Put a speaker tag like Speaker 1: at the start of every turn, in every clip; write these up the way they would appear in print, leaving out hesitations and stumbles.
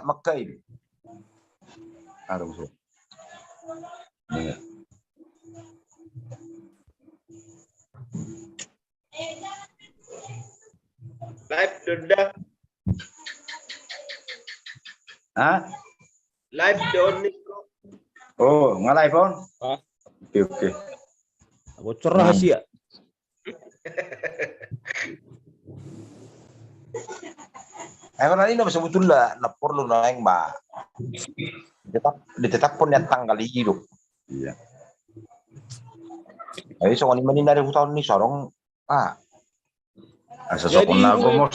Speaker 1: Makkah. Aduh, so.
Speaker 2: Live sudah.
Speaker 1: Hah?
Speaker 2: Live don Niko.
Speaker 1: Oh, nge-live on?
Speaker 3: Ah.
Speaker 1: Oke.
Speaker 3: Bocor rahasia.
Speaker 1: Karena ini sebetulnya na perlu naik mbak. Ditetap pun yang tanggal hidup. Iya. Jadi soal ini dari tahun ini sorong
Speaker 3: Jadi
Speaker 1: mau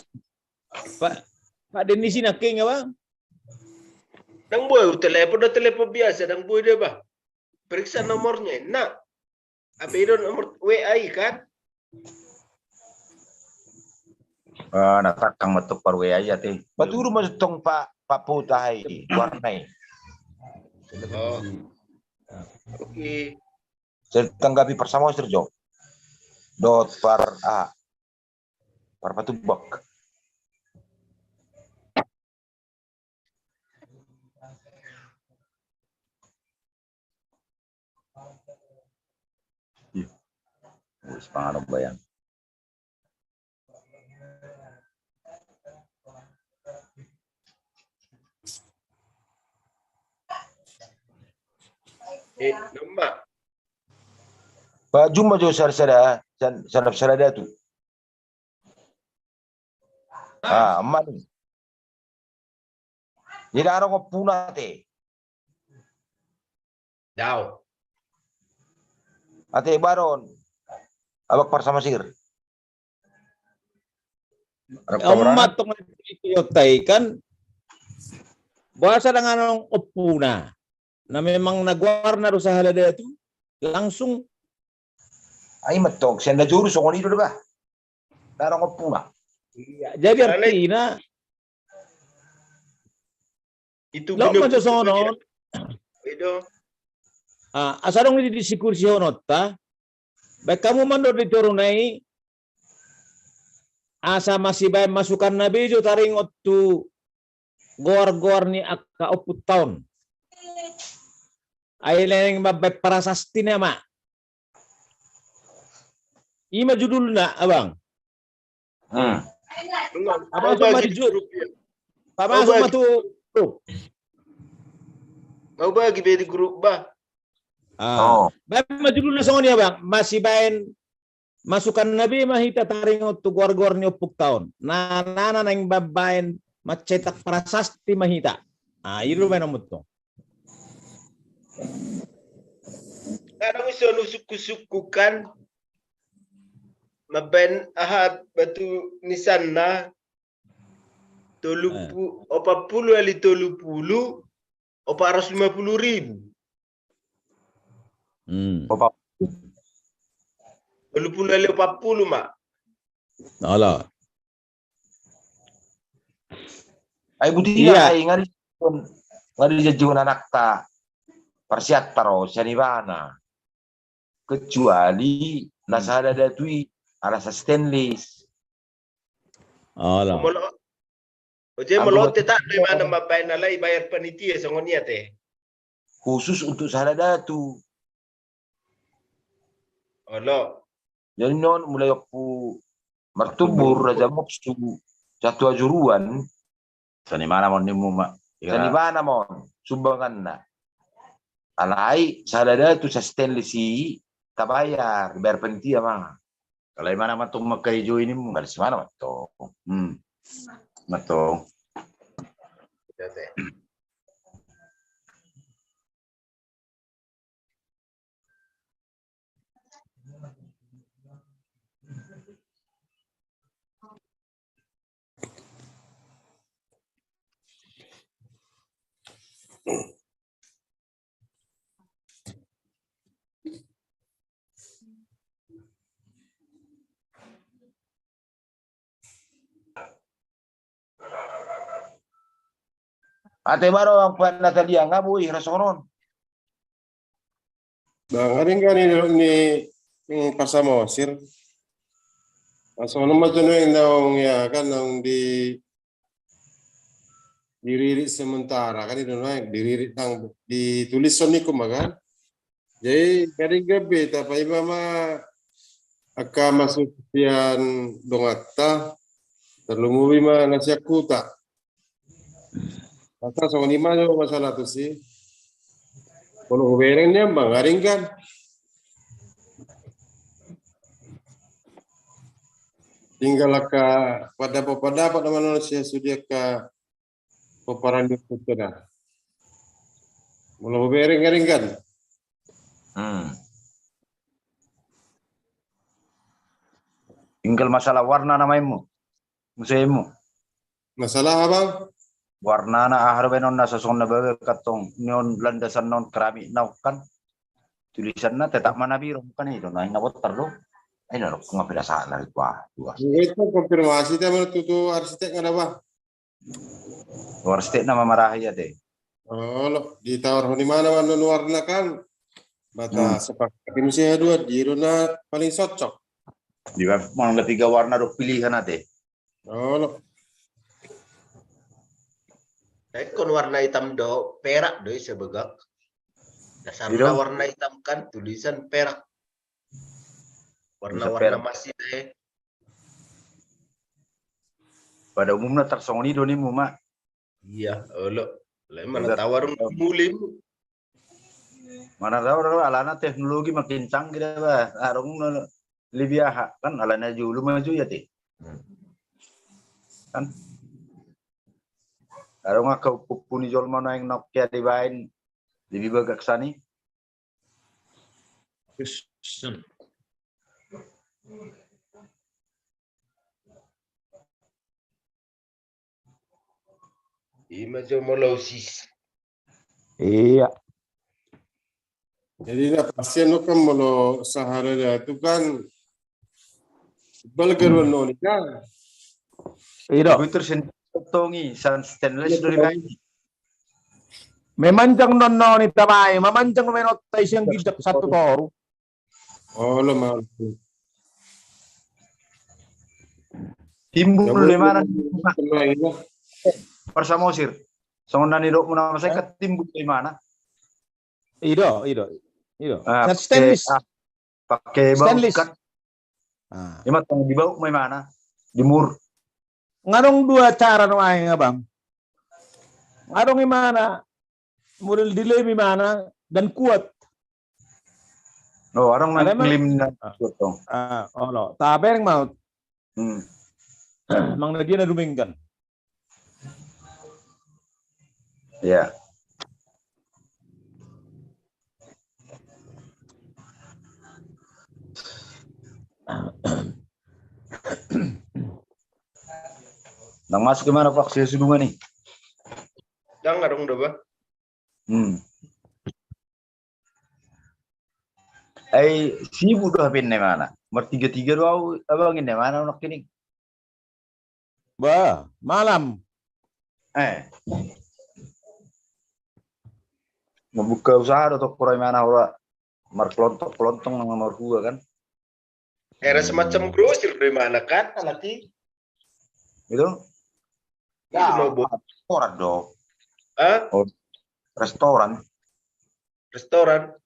Speaker 3: Pak Denis ini king apa?
Speaker 2: Dang boy telepon biasa dang boy dia bah. Periksa nomornya. Nah, apa itu nomor WA kan?
Speaker 1: natakang matuk par WA aja teh. Baturo masutong Pak Putay warnai.
Speaker 2: Oh. Oke.
Speaker 1: Saya tanggapi bersama Serjo. Dot par patubak. Iya. Wis pangarep bayang.
Speaker 2: Nama.
Speaker 1: Pak Juma jo sarada tu. Aman. Jadi arang ko puna te.
Speaker 2: Daw.
Speaker 1: Ate baron. Abak bersama sir.
Speaker 3: Emat tong yotai kan bahasa dengan opuna. Na memang nagwarna usaha dia itu langsung
Speaker 1: Ay matok senda juru songoni do ba. Arang ko puna.
Speaker 3: iya, jadi artinya
Speaker 2: Itu
Speaker 3: lo macam sono
Speaker 2: itu
Speaker 3: asadong di diskursi honota baik kamu mandor diturunai asa masih baik masukan nabi jo taring otu gor ni aka oput tahun aileng babay parasasti nama ima judulna abang abang sama di grup abang sama tu grup
Speaker 2: mau bagi di grup bah.
Speaker 3: Baik majuluna songon ya bang masih bain masukan nabi mahita taring tu gor ni opuk tahun nana nang babain macetak prasasti mahita iru main nomut to
Speaker 2: Kadang iso suku kan maben ahad batu nisanna tolupu opa puluh ali tolupulu opa 150.000
Speaker 1: Opa.
Speaker 2: tolupulu ali 40 mak
Speaker 3: ala
Speaker 1: Ay buti
Speaker 3: Iya.
Speaker 1: ay ngari jejun anak ta. Persiataro sanibana. Kecuali nasada datui arasa stainless.
Speaker 3: ala
Speaker 2: Oje melote tak di mana mabain alai bayar panitia songonia teh.
Speaker 1: Khusus untuk sada datu.
Speaker 2: Olo.
Speaker 1: Jadi non mulai aku mertubur raja moksu satu ajuruan.
Speaker 4: Sanimana mon nimu mak.
Speaker 1: Sanibana mon sumbangan na. Alai sada datu sa stainless kabayar bayar panitia mah.
Speaker 4: Kalau mana matung makahijo ini mo.
Speaker 1: Baris mana matong.
Speaker 4: Matong.
Speaker 1: Ate baro ang pan Natalia nga boy rasonon.
Speaker 5: Bang, ada nggak nih pasamo sir? Pasamo macam yang daung ya kan daung di diririk sementara kan itu naik diririk tang ditulis sonikum kan. Jadi kari gabe tapi mama akan masuk pian dongata terlumui mah nasi aku tak. Masa sama lima jo masalah tu sih. Kalau berengnya bang garing kan. Tinggal ke pada manusia sudah ke peperangan itu dah. Kalau bereng garing kan.
Speaker 4: Tinggal masalah warna namaimu. Museummu.
Speaker 5: Masalah abang?
Speaker 4: Warna na aharbenon na sasong na baga katong neon landasan non keramik na kan. Tulisan na tetap mana biru kan itu na inabotar lo. Ay na kung pinasaan na ito
Speaker 5: Itu konfirmasi tayo tutu arsitek nga na ba?
Speaker 4: Arsitek na mamarahi ya deh.
Speaker 5: Oh, di tawar di mana man warna kan? Bata sepakat mo siya dua diro na paling cocok.
Speaker 4: Di ba mga ketiga warna do pilihan natin.
Speaker 5: Oh,
Speaker 2: kon warna hitam do perak do sebegak. Dasarnya
Speaker 4: Iya.
Speaker 2: warna hitam kan tulisan perak. Warna-warna
Speaker 4: perak.
Speaker 2: masih deh.
Speaker 4: Pada umumnya tersongoni do ni muma.
Speaker 2: Iya, lo. Lah mana tawarung mulim.
Speaker 4: Mana tahu alana teknologi makin canggih dah bah. Arung lebih kan alana dulu maju ya teh. Kan arung aku pupuni jol mana yang Nokia dibain lebih bagak sani.
Speaker 2: Ima jomolosis.
Speaker 3: Iya.
Speaker 5: jadi na pasien no kan molo sahara itu kan balgar no kan.
Speaker 3: Iya.
Speaker 4: Itu tersentongi stainless do dibain.
Speaker 3: Memancang non ni tamay, mamancang menotay siyang gidak satu toro.
Speaker 5: Oh, lo mau.
Speaker 4: Timbul di mana?
Speaker 5: Itu
Speaker 4: Persamosir. Songon nani dok muna saya ketimbul di mana?
Speaker 3: Iya.
Speaker 4: Ah,
Speaker 3: Stainless.
Speaker 4: Pakai bau
Speaker 3: Stainless.
Speaker 4: kan.
Speaker 3: Ah.
Speaker 4: Ima tong di bau may mana? Di mur.
Speaker 3: Nganong dua cara no ay nga bang? Nganong imana? Muril delay mana dan kuat.
Speaker 4: No, orang
Speaker 3: Ada mah-
Speaker 4: nanglim na tong.
Speaker 3: Ono. Taber mau
Speaker 4: Hmm.
Speaker 3: mang na na duminggan.
Speaker 4: Ya. Nang masuk gimana Pak? Saya sudungan nih.
Speaker 2: Jangan dong do ba?
Speaker 4: Sibuk dah pin mana? Tiga doa abang ini mana nak kini?
Speaker 3: Ba, malam.
Speaker 4: Membuka usaha atau kurai mana ora markelontok-kelontong nang nomor 2 kan?
Speaker 2: Era semacam grosir dari mana kan? Alati.
Speaker 4: Itu?
Speaker 2: Ya, mau buat
Speaker 4: Restoran dong. Restoran.
Speaker 2: restoran.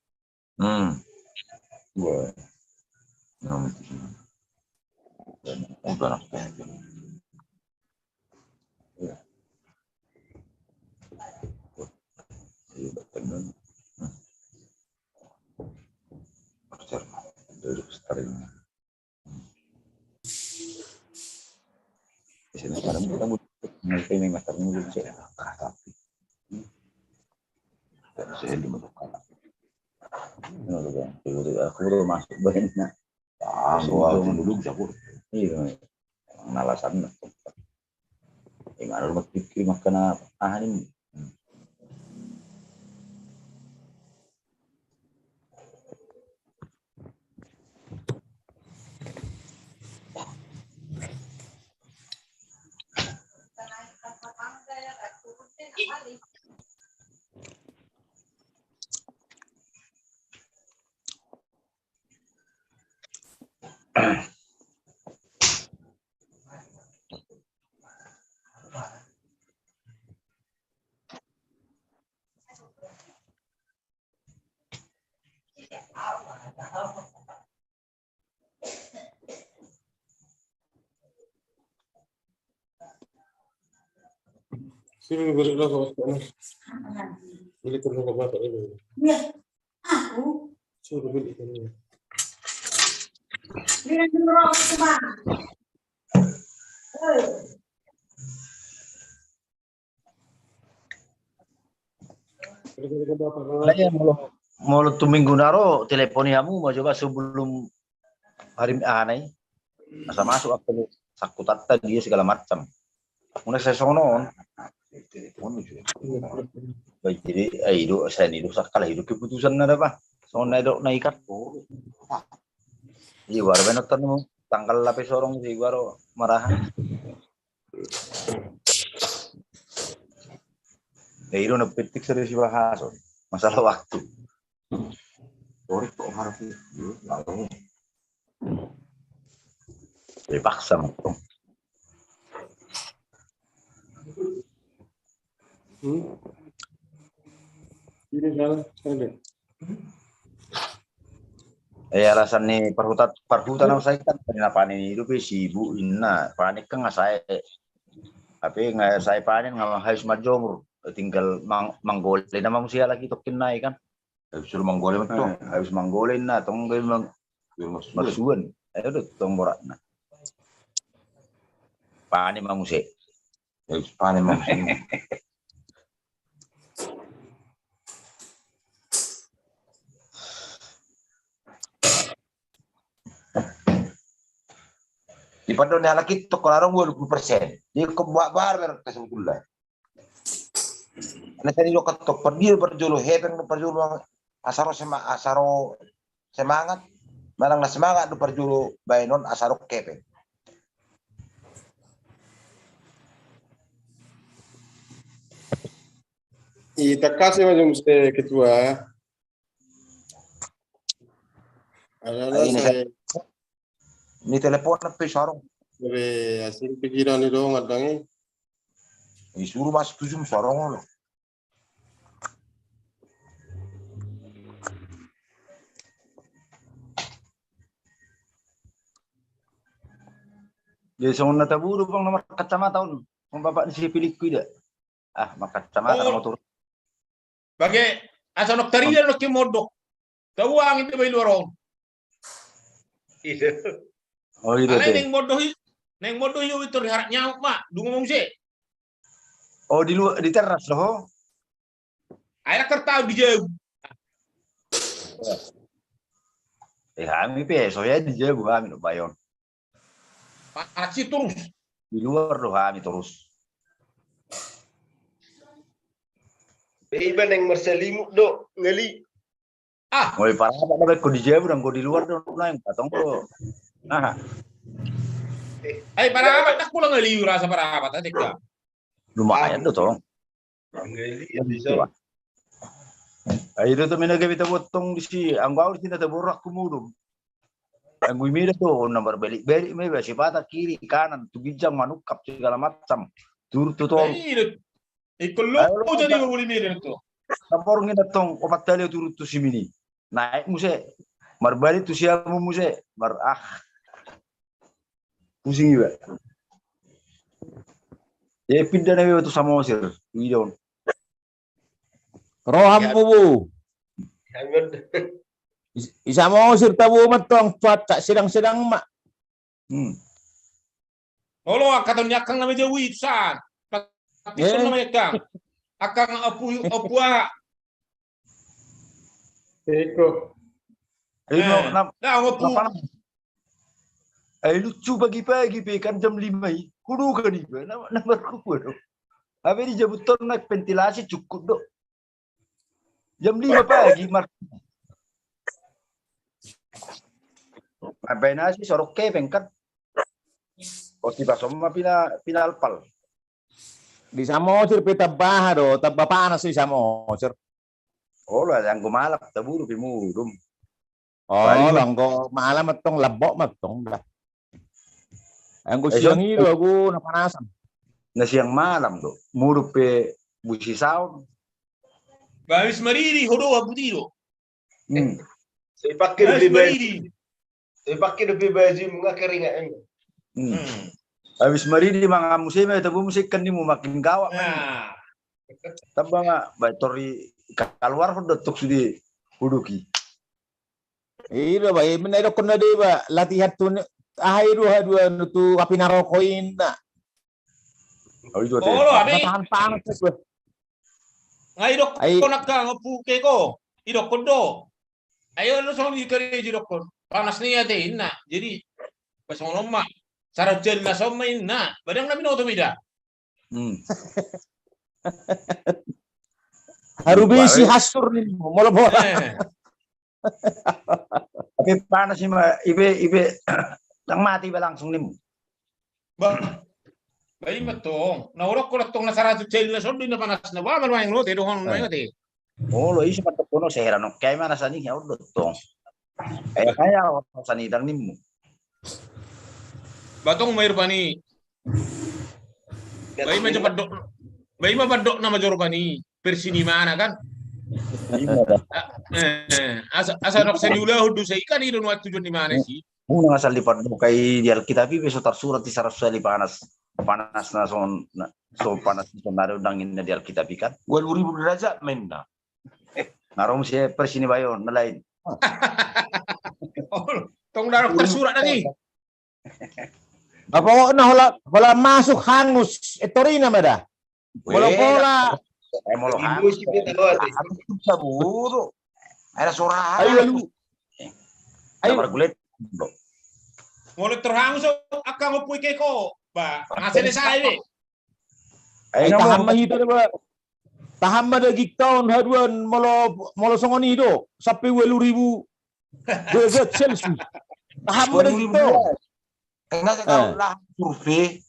Speaker 4: Wah. Udah di sini sekarang kita butuh ini masternya belum saya tapi saya di bentuk kalah. Aku udah masuk banyak. Gua dulu bisa pur. Iya. Alasan yang ada rumah pikir makan ini.
Speaker 5: Suruh beri rokok. Beli rokok bapak ini.
Speaker 6: Iya, aku.
Speaker 5: Suruh beli ini.
Speaker 6: Bilang dulu rokok cuma.
Speaker 5: Beli rokok bapak.
Speaker 4: Kayaknya mau tuh minggu naro telefoniamu mau coba sebelum hari aneh. Masa masuk aku sakutata dia segala macam. Mulai saya sonon. Telepon juga. Baik jadi hidup saya hidup sakala hidup keputusan ada apa? Soalnya dok naikat. Iya baru benar mu tanggal lapis sorong sih baru marahan. Hidup nepetik serius bahas masalah waktu. Sorry kok harus lalu. Dipaksa mungkin.
Speaker 5: Ini salah, ada.
Speaker 4: Alasan nih perhutanan saya kan panen hidup sibuk ina panik kan nggak saya tapi nggak saya panen nggak harus majomur tinggal manggolin nama manusia lagi tokin naik kan suruh manggolin betul harus manggolin nah tong masuan ayo tuh tong borak nah panen manusia panen manusia. Di padone laki to kolarong 20%. Dia kebuat bar kesembulan. Ana tadi lo ketok perdi perjolo hepeng perjolo asaro semangat malang na semangat do perjolo bainon asaro kepeng.
Speaker 5: Ita kasih macam ketua. Ada saya
Speaker 1: Ini telepon tapi sarong.
Speaker 5: dari hasil pikiran itu ngadangnya.
Speaker 1: Disuruh masuk tujuh sarong lo.
Speaker 4: Dia soalnya taburu bang nomor kacamata on. Mau bapak di pilih kuda. Ah, maka kacamata motor.
Speaker 3: Bagai asa noktaria no kimodok. Tawang itu bay lorong.
Speaker 2: Iya.
Speaker 4: Oh itu
Speaker 3: Alay
Speaker 4: teh.
Speaker 3: neng modoh itu diharap nyauk mak, dungu mongse.
Speaker 4: Oh di luar di teras loh.
Speaker 3: Aira kertau di jauh.
Speaker 4: Kami peso ya di jago kami no bayon.
Speaker 3: Pasti terus.
Speaker 4: Di luar loh kami terus.
Speaker 2: Iban yang merselimuk dok ngali.
Speaker 4: Mulai parah apa dapat kau di jago dan kau di luar dong naik patong kau. Nah,
Speaker 3: Ay para apat tak pulang ngali rasa para apat adik ka.
Speaker 4: lumayan tuh tong.
Speaker 2: Ngali ya bisa.
Speaker 4: Ay itu tuh mina kita potong di si anggaw di sini terborak kumudum. Ang guimira tuh nomor balik may si pata kiri kanan tugijang manukap segala macam. Tur tuh tong.
Speaker 3: Ay, ikulong jadi mo muli itu.
Speaker 4: Kapor ngina tong opat tali turut tuh si mini. Naik muse. Marbalik tuh siapa muse. Pusing juga. Ya pindah nabi waktu sama Mesir. Widon.
Speaker 3: Roham mo bu.
Speaker 2: Hangat.
Speaker 3: Isa mo sir tabu matong cuaca sedang-sedang mak. Olo katon yakang na medyo witsan. Pakison na yakang. Akang apuha.
Speaker 5: Eko.
Speaker 3: Nah, apu.
Speaker 4: Lucu pagi-pagi kan jam 5 kudu kan iba nomor kudu. Tapi di jabutan naik ventilasi cukup dok. Jam 5 pagi mar. Apa nasi sorok kepeng kan. Kau tiba sama pinalpal.
Speaker 3: Di Samosir pita baha do, tabba panas di Samosir.
Speaker 4: Oh lah yang gumalap taburu pimudum.
Speaker 3: Oh, lang ko malam matong labok matong dah. Ang ko siyang hilo ako napanasan.
Speaker 4: Na siyang malam do. Murup pe busi sound.
Speaker 3: Babis mariri hodo abudiro.
Speaker 2: Saya pakai lebih baik. Saya pakai lebih baju mga keringan.
Speaker 4: Habis mariri mga musik tabu musik kan di mo makin gawak.
Speaker 3: Nah,
Speaker 4: Tamba nga batori keluar udah tuk sudi huduki.
Speaker 3: Iya ba, menairo ko na di ba latihan tu dua tu api narokoin na.
Speaker 4: Oh itu
Speaker 7: Olo, abi.
Speaker 3: Tahan panas ba.
Speaker 7: Ngaidok
Speaker 3: Ay.
Speaker 7: ko nagkangapuke ko. Idok ko do. Ayo lo sa mga kare idok ko. Panas niya din na. Jadi pas mo ma. Sarap dyan na sa may na. Badang namin otomida.
Speaker 3: Harubi si hasur ni molo bola.
Speaker 4: Tapi panas sih mah ibe yang mati ba langsung nih.
Speaker 7: Ba. Bayi matong. Naurok ko lang na sarap dyan na sa na panas na. Ba man mayang lote. Doon mo mayang lote.
Speaker 4: Oh lo isi mata kuno sehera no kayak mana sani ya udah tong. Kayak orang sani dang nimu.
Speaker 7: Batong mayro pa ni. Bayi medyo padok. Bayi mapadok na majoro pa ni. Persini mana kan? Asa nok sa niula hudu sa ikan idon waktu tujuan di mana sih?
Speaker 4: Muna nga sa lipad mo kay di Alkitab beso tarsurat ti sarap sa panas na so panas na naro dangin na di Alkitab kan.
Speaker 1: 2000 derajat main na.
Speaker 4: Narom siya persini bayon na lain.
Speaker 7: Tong darok tersurat lagi.
Speaker 3: Apa na hola masuk hangus etorina mada. Bola.
Speaker 4: Molo ha.
Speaker 2: Ibu sih kita tahu ate.
Speaker 1: Sa buro. Ada suara.
Speaker 3: Ayo.
Speaker 4: Ayo gulit.
Speaker 7: Mulut terhangus akang upuy kay ko. Ba, ngasene sa ibe.
Speaker 3: Ay tahan mahito ba. Tahan ba dagi taon haduan molo songoni do sampai 2000 derajat Celcius. Tahan ba dagi taon.
Speaker 1: Kena kalau lah survei.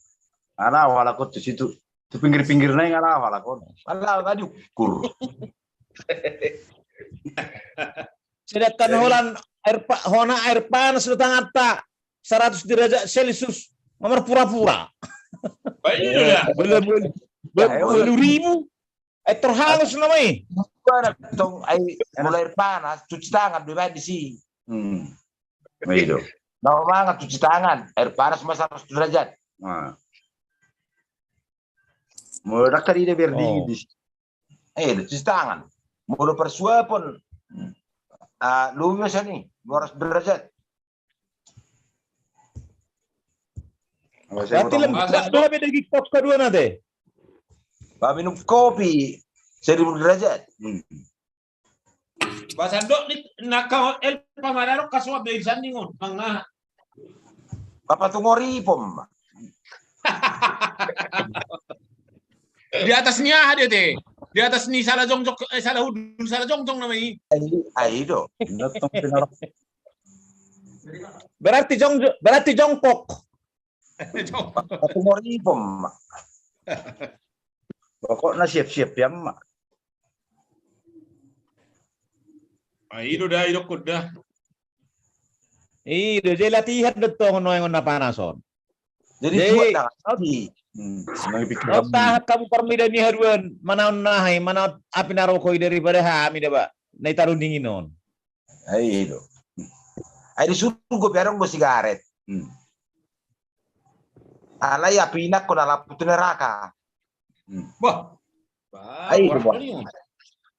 Speaker 4: Ala wala ko tu situ. Tu pinggir-pinggir na yung ala wala ko.
Speaker 1: Ala tadi ukur.
Speaker 3: Sedangkan air panas datang atta 100 derajat Celcius nomor pura-pura.
Speaker 7: Baik ya.
Speaker 3: Belum 2000. Terhalus namanya.
Speaker 1: Para tong ay mulai panas, cuci tangan bebas di sini.
Speaker 4: Begitu.
Speaker 1: Nah, banget cuci tangan. Air panas masa 100 derajat.
Speaker 4: Nah. Mau dak tadi dia biar dingin di sini.
Speaker 1: Cuci tangan. Mau persua pun lumes nih 200 derajat.
Speaker 3: Berarti lebih dari kos kedua nanti.
Speaker 1: Minum kopi 1000 derajat.
Speaker 7: Basan dok ni nakau el pamararo kaswa beisan ningon mangna.
Speaker 1: Papa tungori pom.
Speaker 7: Di atasnya ada teh. Di atas ni salah jongjok salah hudul salah jongjong namanya.
Speaker 1: Ayo.
Speaker 3: Berarti jongkok.
Speaker 1: Papa tungori pom.
Speaker 4: Pokoknya siap-siap ya mak.
Speaker 7: Ayo dah idok kuda.
Speaker 3: Jadi latihan detong noengon na panason.
Speaker 1: Jadi buat tadi.
Speaker 4: Senang pikir.
Speaker 3: Tahan kamu permidan ni haruan mana nahai mana api narokoi daripada hami dah nai tarun dinginon.
Speaker 1: Ayo. Ayo disuruh gue biarong gue sigaret. Alay apinak ko na lapot neraka.
Speaker 7: Wah.
Speaker 1: Ay,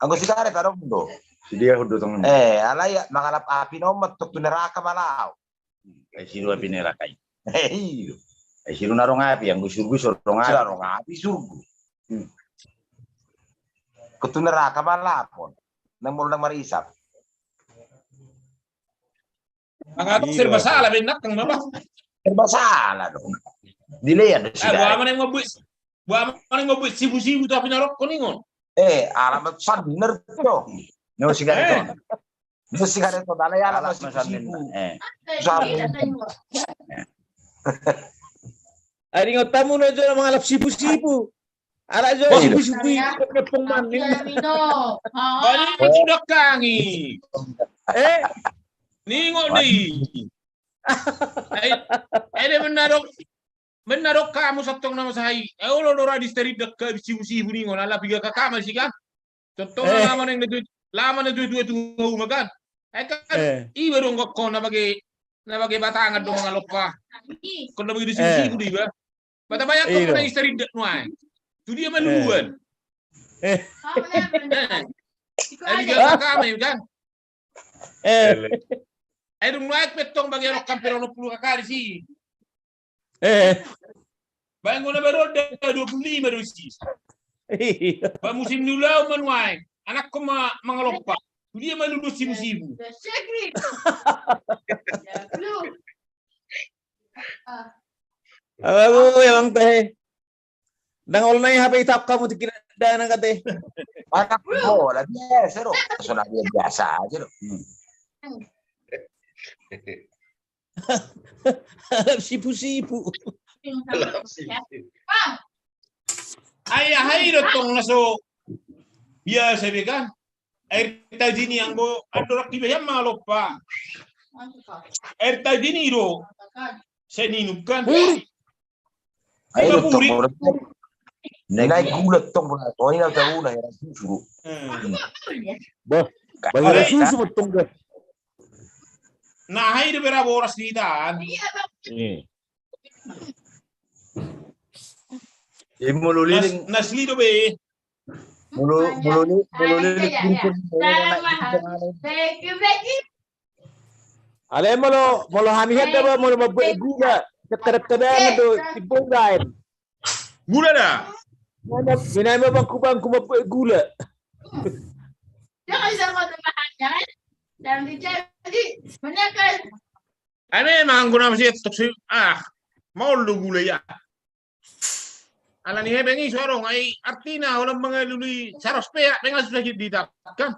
Speaker 1: ang sigaret arong do.
Speaker 4: Dia udah tong.
Speaker 1: Alay mangalap api no matok neraka malaw.
Speaker 4: Ay siru api nerakai.
Speaker 1: Hey.
Speaker 4: Ay siru narong api yang gusur-gusur rong api.
Speaker 1: Sarong api surgu. Kutu neraka malapon. Nang mulu nang marisap.
Speaker 7: Ang serba salah benak kang mama.
Speaker 1: Serba salah dong. Delay ada sigaret.
Speaker 7: Buat mana yang ngobrol sibu-sibu tapi narok ko ningon.
Speaker 1: Alamat san bener to.
Speaker 4: No sigaret.
Speaker 1: No sigaret to dalay alamat
Speaker 4: Masamin.
Speaker 1: sibu.
Speaker 3: Ari ngotamu na jo mga lap sibu-sibu. Ara jo sibu-sibu nepong manin.
Speaker 7: Balik sudah kangi. Ningon di. Ada menarok kamu sabtong nama sahai. Ulo lora di steri dekat sibu-sibu ningon ala piga ka kamar sih kan. Contoh lama nang dua tunggu makan. Kan iba dong kok na bagi batangan dong mga lopa. Kung na bagi sibu-sibu di ba. Bata banyak kok na isteri dek nuai. Tu dia maluan. biga kami kan.
Speaker 3: Eh,
Speaker 7: Dum naik petong bagi orang kampero 20 kali sih. Bangun na baru ada 25 dosis.
Speaker 3: iya.
Speaker 7: Ba musim nulaw manuay. Anak ko mangalompa. Dia malulus sibu-sibu.
Speaker 3: Ako, yung teh. Nangol na yung HP tap kamu tikira na kate.
Speaker 1: Anak bola biasa loh. Personal dia biasa aja loh.
Speaker 3: Harap sipu-sipu.
Speaker 7: Ay dotong naso biasa kan. Air tadi ni yang bo adorak tiba yang malopa. Air tadi ni do seninukan.
Speaker 1: Ayo
Speaker 7: Puri.
Speaker 1: tong. Naik gulat tong bola. Oh ini tahu lah ya susu.
Speaker 3: Bagay susu mo tunggat.
Speaker 7: Nah, hai de berapa oras kita?
Speaker 4: Mululin
Speaker 7: Nasli do be.
Speaker 4: mululin
Speaker 3: Alay mo lo hamihan na ba mo lo mabuhay gula. Katarap-tarap do tibungain.
Speaker 7: Gula dah.
Speaker 3: Ginay mo bang kubang kumabuhay gula.
Speaker 6: Jangan sama teman jangan. Dan jadi menekan.
Speaker 7: Ane mangguna masih tok mau lu gula ya. Ala ni hebengi sorong ai artina orang mengalui saros pe pengal sudah didapatkan.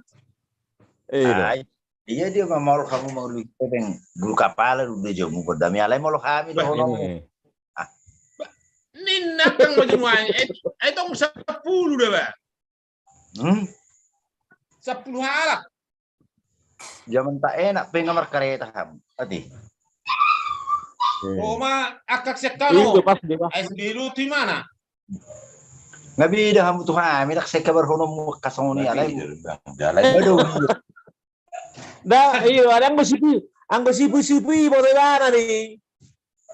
Speaker 4: iya dia mau kamu mau lu peng guru kapal udah jauh mau dami alai mau kami do hono
Speaker 7: Ninna kang majuan ai tong 10 dah ba. 10 halak.
Speaker 4: zaman tak enak pengamar kereta ham ati
Speaker 7: Oma akak sekalo.
Speaker 3: Itu pas di ba.
Speaker 7: Ai sendiri di mana?
Speaker 4: ngabi dah ham tuhan mi tak sekabar hono mo kasoni alai
Speaker 1: Jalan.
Speaker 4: aduh
Speaker 3: Da, iyo, ang sipu-sipu mo na ni.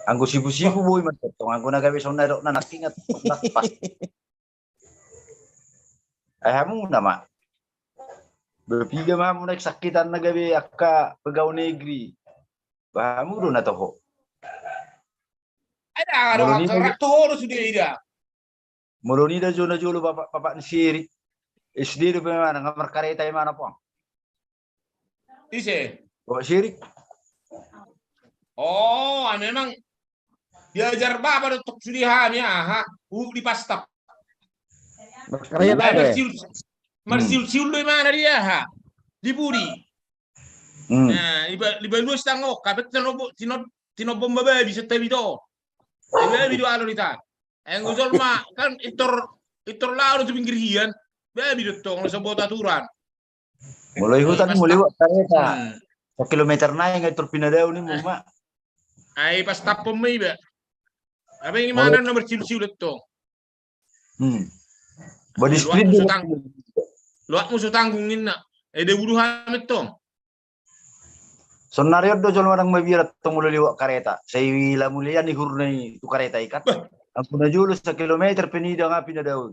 Speaker 4: anggo sibu-sibu boy man tong anggo nagabi sona do na nakingat pas hamu nama berpiga mah naik sakitan nagabi akka pegawai negeri bahamu do na toho
Speaker 7: Ada orang raktor sudah ida.
Speaker 4: Muluni da zona jolo bapak siri SD do mana ngamar kareta mana po
Speaker 7: Ise.
Speaker 4: bapak siri
Speaker 7: Oh, memang diajar bapak untuk sudihan ya, di pastap.
Speaker 3: Karya tayo.
Speaker 7: Marsil di mana dia, ha? Di Budi. Nah, di balus tango, kapit tinobom babae bisa tabi do. Babae do alo dita. Ang gusol ma kan itor laro sa pinggirian. Babae do tong sa botaturan.
Speaker 4: mulai hutan mulai kareta 1 kilometer na yang itor pinadaw ni mo ma
Speaker 7: Ay pastap po may ba. Abi gimana na marsil to.
Speaker 4: body split
Speaker 7: Luat mo sa tanggungin na. De buruhan ito.
Speaker 4: sonario do jol marang mabirat tong mulai liwat kareta say la mulian ni hurnay tu kareta ikat ang punajulo sa kilometer pinida nga pinadaw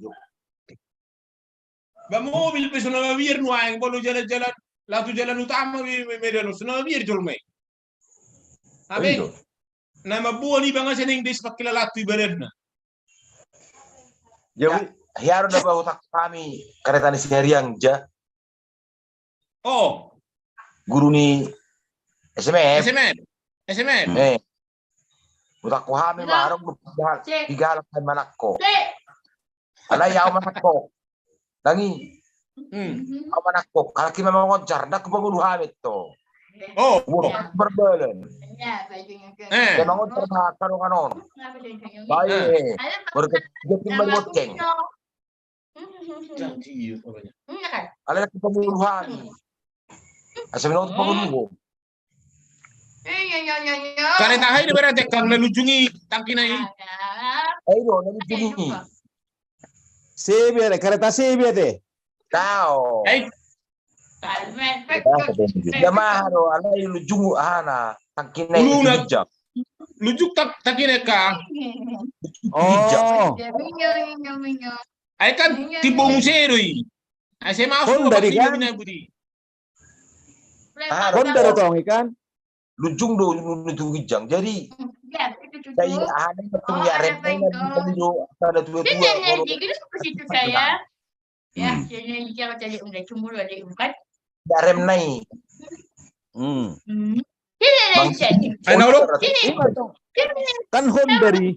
Speaker 7: Ba mobil pe sono mabir no ang bolo jalan-jalan latu jalan utama medano sono mabir jolme. Abi na mabuoni ba nga sining dis pakilalato ibared na.
Speaker 4: jadi
Speaker 1: Hiaro na ba utak kami kereta ni Sihariang ja
Speaker 7: Oh,
Speaker 1: guru ni SMF.
Speaker 7: SMF.
Speaker 1: Utak ko kami marong tiga halak kay manakko. Ala yaw manakko. Dangi aw manakko kalaki memang ngoncar dak bangun hamit to.
Speaker 7: Oh,
Speaker 1: Berbalan. Memang ngoncar ba kanon. Baik. Berkejatin berwoteng. Ala kita pemuluhan. Asal minum pemuluhan.
Speaker 7: Kareta hay na berarti kang nalujungi tangki na yun.
Speaker 1: Ayo, nalujungi.
Speaker 3: Sebe, kereta sebe te.
Speaker 1: Tao.
Speaker 7: Ay,
Speaker 1: Yamahano, ala yung lujungu ana. Tangkin na yung
Speaker 7: Ulunag.
Speaker 1: hijab.
Speaker 7: lujuk tangki na ka.
Speaker 3: Oh.
Speaker 7: Ay kan tibo musero i. Ay saya masuk
Speaker 3: Honda
Speaker 7: ke
Speaker 3: di
Speaker 7: tiga
Speaker 3: kan?
Speaker 7: punya budi.
Speaker 3: Honda datang ikan.
Speaker 1: Lujung do nuju gijang. Jadi
Speaker 6: Ya, itu cucu.
Speaker 1: saya ada ketemu
Speaker 6: Oh,
Speaker 1: ya
Speaker 6: ada
Speaker 1: rem
Speaker 6: bengkok.
Speaker 1: do ada tua-tua.
Speaker 6: Dia nenek jadi ke situ saya. Ya,
Speaker 1: Hmm.
Speaker 6: jadi dia tadi udah cemburu ada umpan.
Speaker 1: Ya rem naik.
Speaker 6: Dia nenek jadi.
Speaker 7: Ay nauro.
Speaker 3: Kan Honda di.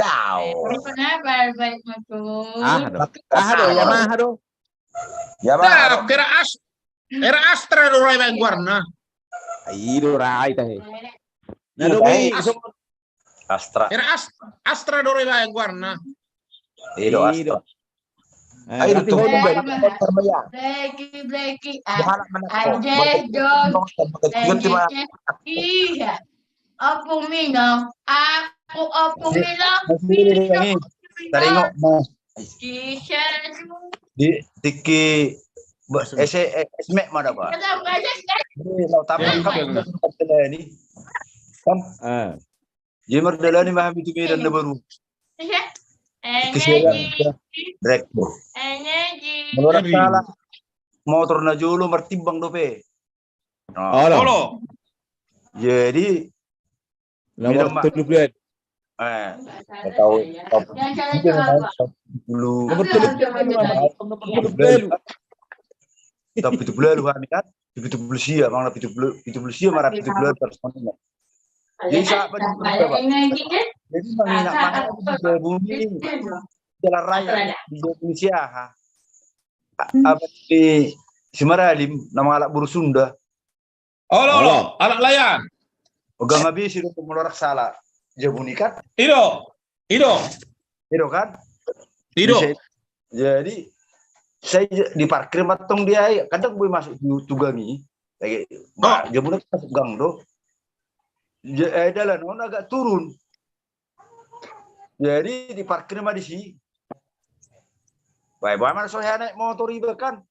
Speaker 1: Tahu.
Speaker 6: Kenapa baik macam?
Speaker 3: Aduh, Yamaha do.
Speaker 1: Ya
Speaker 7: Nah,
Speaker 1: mah.
Speaker 7: era Astra do rai bang warna.
Speaker 3: Ido rai tahe. Nah,
Speaker 1: Iya,
Speaker 3: domi
Speaker 1: baik.
Speaker 3: so
Speaker 4: Astra.
Speaker 7: Era Astra do rai bang warna.
Speaker 4: Ido Astra.
Speaker 1: Ayo
Speaker 3: Berarti
Speaker 1: tuh.
Speaker 3: Honda.
Speaker 6: Blackie.
Speaker 1: Bahala man ako.
Speaker 6: Ade, John.
Speaker 1: Magkakiyot yung mga
Speaker 6: Iya. Aku minum. Aku minum.
Speaker 4: Taringo mo.
Speaker 6: T-shirt.
Speaker 4: Di tiki esme mana ba?
Speaker 6: Kadang banyak kan?
Speaker 4: Law tapang ka ni. Kan Jemer dalani mahami tumiran na baru.
Speaker 6: Energi.
Speaker 4: Direktur.
Speaker 6: Energi.
Speaker 4: Menurut salah motor na jolo martimbang dope.
Speaker 3: Oh, lo.
Speaker 7: Halo.
Speaker 4: Jadi
Speaker 3: Nomor 70.
Speaker 4: tahu
Speaker 6: Yang cara
Speaker 4: dulu
Speaker 3: Nomor 70.
Speaker 4: tapi itu belu kan kan itu belusia mang itu belusia marah itu belu personal. Jadi siapa
Speaker 6: energi kan?
Speaker 4: jadi menginak mana di bumi jalan raya di Indonesia apa di Simaralim nama alat buru Sunda
Speaker 7: Halo. Anak layan.
Speaker 4: udah habis itu melorak salah jabuni kan
Speaker 7: Ido.
Speaker 4: itu kan
Speaker 7: Ido.
Speaker 4: jadi saya di parkir matong dia kadang gue masuk di tugangi kayak jabuni masuk gang do jalan agak turun jadi di parkir mah di sini baik mana saya naik motor iba kan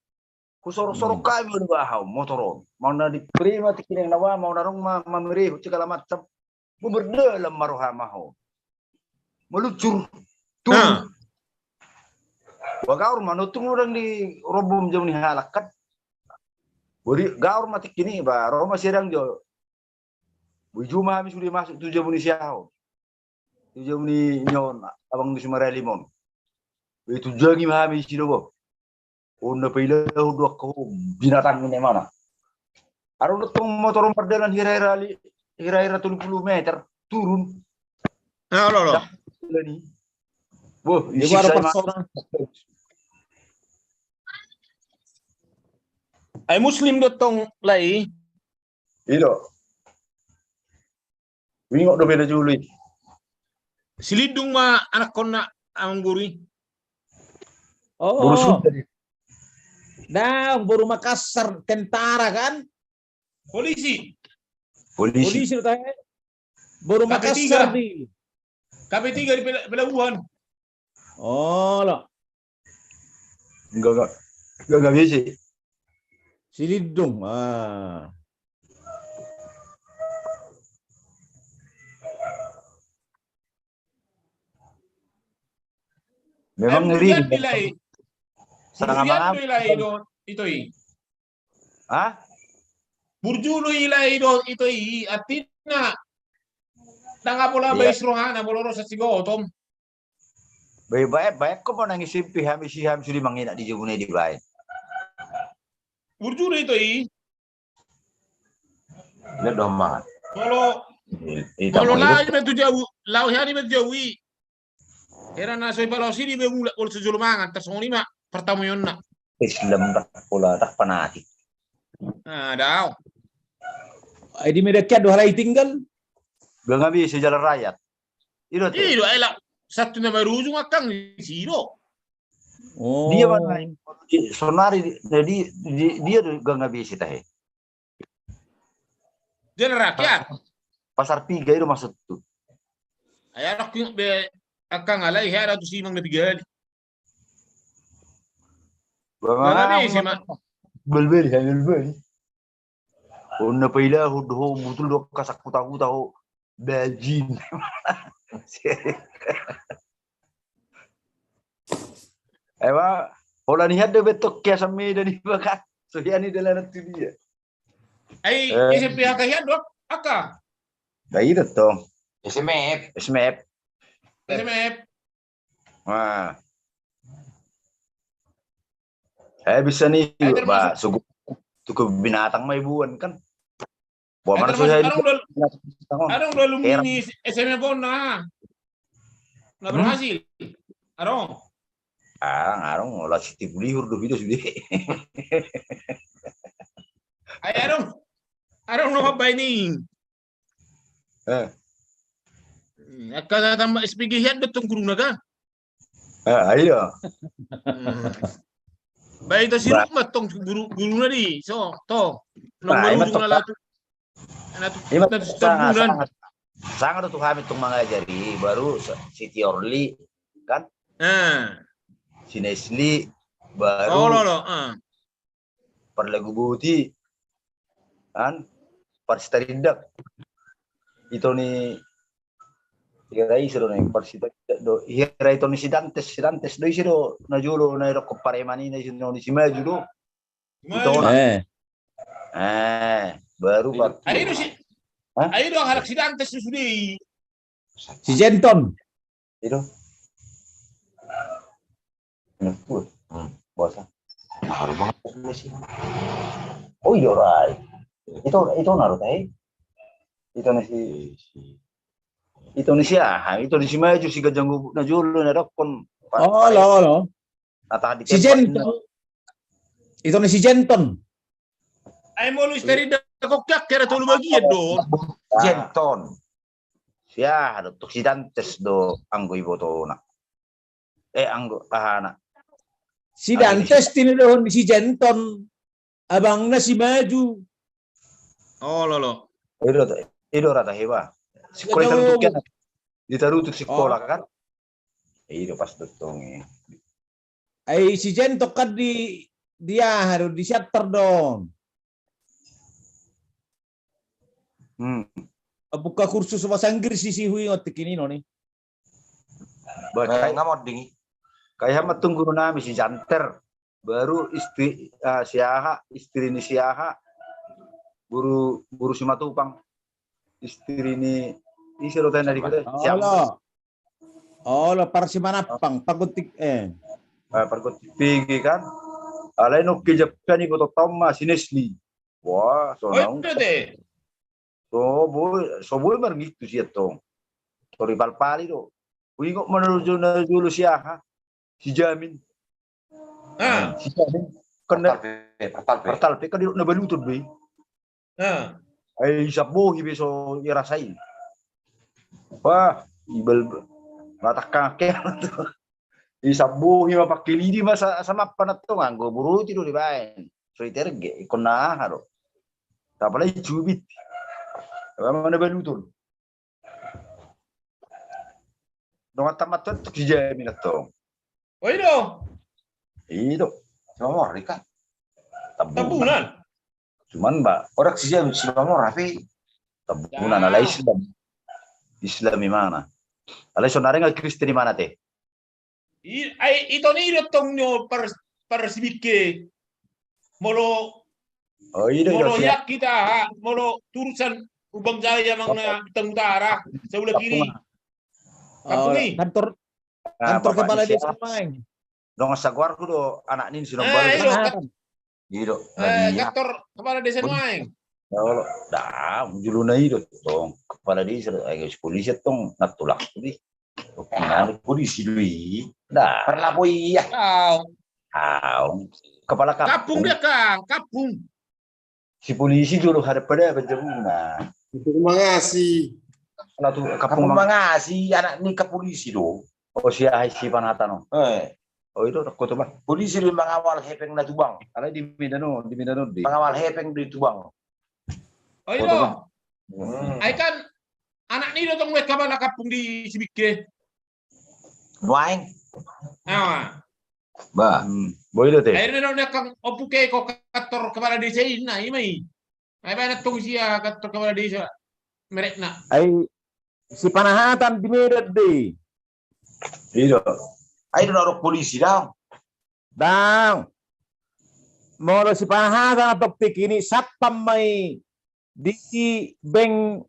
Speaker 4: kusorok-sorok kami udah bahau motoron mau na diterima tikin yang nawa mau narong mameri segala macam berdalam maruha maho melucur turun gaur manutung orang di robom jam ni halakat beri gaur matik kini ba Roma sedang jo bujuma kami sudah masuk 7 Juni siao 7 Juni nyon abang di Sumaraya Limon itu jagi kami sido Una pila dua kau binatang ini mana? Aru tong motor perjalanan hira-hira 70 meter turun.
Speaker 7: Halo.
Speaker 4: Ni. Boh,
Speaker 3: Di
Speaker 4: isi
Speaker 3: baru
Speaker 4: saya
Speaker 3: persona.
Speaker 7: Ay Muslim dotong lai.
Speaker 4: Ido. Wingok do beda juli.
Speaker 7: Silidung ma anak kona ang guri.
Speaker 4: Burus
Speaker 3: Oh,
Speaker 4: tadi.
Speaker 3: dah baru Makassar tentara kan?
Speaker 7: Polisi.
Speaker 4: Polisi.
Speaker 3: Polisi tanya. Baru
Speaker 7: KP3.
Speaker 3: Makassar di.
Speaker 7: KP3 di Pelabuhan.
Speaker 3: Oh, lo.
Speaker 4: Enggak bisa.
Speaker 3: Silidung.
Speaker 4: Memang ngeri.
Speaker 7: Bilay.
Speaker 4: Sangat
Speaker 7: Burjuan
Speaker 4: maaf.
Speaker 7: ilay do ito
Speaker 4: Hah?
Speaker 7: Burjulo ilay do ito atina. Tanga pula
Speaker 4: Iya.
Speaker 7: baisrongan na boloro sa sigotom.
Speaker 4: Baik ko mo nang isimpi si ham sudi mangina di jabune di bae.
Speaker 7: Burjulo ito
Speaker 1: Lihat dong man.
Speaker 7: Kalau lahi betu jauh, lahi hari betu jauh. Era na soy balo sini be mula ul sejulumangan tersoni mak pertama yonna.
Speaker 4: Islam tak pula tak panati.
Speaker 7: Nah, daw.
Speaker 3: Ay di mereka dua hari tinggal.
Speaker 4: Gak bisa jalan rakyat. Itu
Speaker 7: Iro ay la satu na marujung akang siro.
Speaker 3: Oh.
Speaker 4: dia mana sonari dia gak bisa tahe.
Speaker 7: Dia rakyat.
Speaker 4: Pasar 3 itu maksud tuh.
Speaker 7: Ay anak yung be akang alay hera tu simang na bigal. Gak bisa mak.
Speaker 4: Belbeli. Una pila ho butul do kasak tahu bajin. Ewa, pola nihat de betok kya sami dari bakat. So yani dalam tu dia.
Speaker 7: Ay,
Speaker 4: Eh.
Speaker 7: SMP hakayan dok. Aka.
Speaker 4: Dah itu tong.
Speaker 1: SMF.
Speaker 4: SMF.
Speaker 7: SMF.
Speaker 4: Wah. Bisa nih,
Speaker 7: Ay, termasuk-
Speaker 4: Pak. Suku binatang may buwan kan. Buat
Speaker 7: Ay,
Speaker 4: mana
Speaker 7: termasuk
Speaker 4: saya
Speaker 7: Arong do alumni SMF po na. Na berhasil. Arong.
Speaker 4: Arang lah siti bulihur do video sudah.
Speaker 7: Ay, Arong no mabay ni. Aka tambah SPG yan betong guru na ka.
Speaker 4: Ayo.
Speaker 7: Baik itu sih matong guru na di. So, to.
Speaker 4: Nah,
Speaker 7: Nomor
Speaker 4: matok
Speaker 7: na lato.
Speaker 4: Sangat tuh kami tuh mengajari baru Siti Orli kan, si Nesli baru Perlegu Buti kan, Persterindak itu nih hirai sudah nih Persterindak do hirai itu nih Sidantes do isi do najulo na iro keparemani na isi no si maju do itu baru pak
Speaker 7: Ayo sih. Ayo dong harap Sidantes sudah.
Speaker 3: Si Jenton.
Speaker 4: itu bosan
Speaker 1: Baru banget sih.
Speaker 4: oh iya right itu naruh teh itu nasi itu nasi maju si gajang na julo na dokon
Speaker 3: Lo.
Speaker 4: atau di
Speaker 3: Si Jenton. Itu nih si Jenton.
Speaker 7: Ay mo lu isteri kokak kira tulu bagian do.
Speaker 1: Jenton.
Speaker 4: siya untuk si Dantes do anggo ibo to na anggo na
Speaker 3: Si Dantes tinidohon si Jenton. Abang na si Maju.
Speaker 7: Oh lo.
Speaker 4: itu rata hewa sekolah tertutup kan ditaruh sekolah kan itu pas tutong
Speaker 3: Ay si Jenton kan dia harus di shelter dong. Buka kursus bahasa Inggris si Hui ngotik ini nih.
Speaker 1: Kayak nggak mau dingin.
Speaker 4: Kayak matung guru nami si Janter baru istri ini siaha guru si Matupang istri ini serotan dari kita
Speaker 3: lo para si Manapang pagutik
Speaker 4: pergut tinggi kan alai no kejapan ibu Thomas si Nesli wah so naung so boy margitu siya tong sorry palpali do ui kok menuju siaha si Jamin kena pertal pe kan na balutut be ay sabo hibe so irasain wah ibal mata kakek isabo hiba pakili di masa sama panatong anggo buru tidur di bain so iterge ikon na haro tapalay jubit mana balutut dong tamat tuh si Jamin atong
Speaker 7: Oh
Speaker 4: itu
Speaker 1: Nomor kan.
Speaker 7: tabunan.
Speaker 4: Cuman mbak
Speaker 1: Orang sih si nomor tapi
Speaker 4: tabunan ala Islam mana? Ala sonare nggak Kristen mana teh?
Speaker 7: Ay ito ni tong nyo per sibike. Molo yak kita molo turusan ubang jaya mga utara sa ulah kiri. Kapungi.
Speaker 3: Kantor kepala desa main.
Speaker 4: Dong sagwar ko do anak nin sinong
Speaker 1: Gitu.
Speaker 7: Kantor kepala desa main.
Speaker 4: Kalau dah julu na itu tong kepala desa ay polisi tong natulak di. Oke, polisi lui. Dah.
Speaker 1: Perlapo iya.
Speaker 4: Kepala
Speaker 7: Kapung dia Kang, kapung.
Speaker 4: Si polisi julu hadap pada penjemuna.
Speaker 5: Terima kasih.
Speaker 4: Kalau tuh
Speaker 1: Kapung mangasi anak ni ke polisi do.
Speaker 4: oh si Panatano. Oh itu aku tuh bang.
Speaker 1: Polisi lu mengawal hepeng na tubang.
Speaker 4: Karena di Mindanao di.
Speaker 1: Mengawal hepeng di tubang.
Speaker 7: Oh itu. Ay kan anak ni tong wet kabala kapung di sibike.
Speaker 1: Nuaing.
Speaker 4: Ba. Boy itu teh.
Speaker 7: Ay rin na kang opuke ko kantor kepala desa ina imay. Ay ba na tong siya kantor kepala desa. Merek na.
Speaker 3: Ay si Panahatan di Medan deh.
Speaker 4: Itu.
Speaker 1: Ay do narok polisi daw.
Speaker 3: Dang. Molo si panahata na topik ini sapam may di beng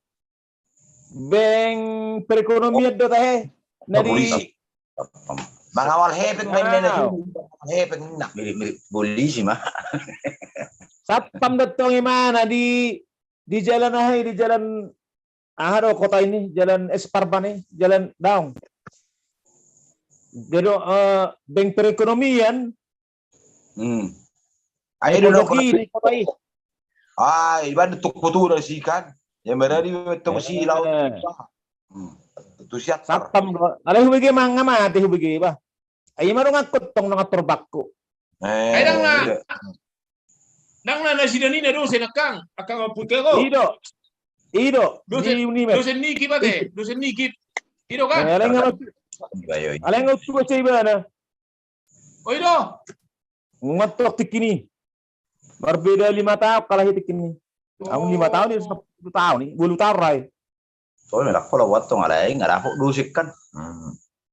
Speaker 3: perekonomian do tahe na di
Speaker 1: Mangawal hepeng may hepeng na.
Speaker 4: Mirip-mirip polisi mah.
Speaker 3: sapam datong imana di jalan di jalan kota ini, jalan Esparban nih, jalan Daung. Jadi bank perekonomian.
Speaker 1: Ayo
Speaker 3: Pondok
Speaker 1: dulu
Speaker 3: kiri kota ini.
Speaker 1: iba tuk putu sih kan. Yang berada di tuk si laut. Itu siap.
Speaker 3: Sapam ada hubigi manga mati hubigi ba. Ayo maro ngakot tong ngatur bakku.
Speaker 7: Ay nang na nasidani na dosen akang putih ko.
Speaker 3: Ido.
Speaker 7: Dosen niki bate, dosen niki. Ido kan?
Speaker 3: Aleng tuh cai bana.
Speaker 7: Oh ido.
Speaker 3: Ngatok tikini. Berbeda 5 tahun kalah tikini. Aku 5 tahun dia 10 tahun nih, 10 tahun rai.
Speaker 4: Soalnya aku lawat tong alay ngarapok dusik kan.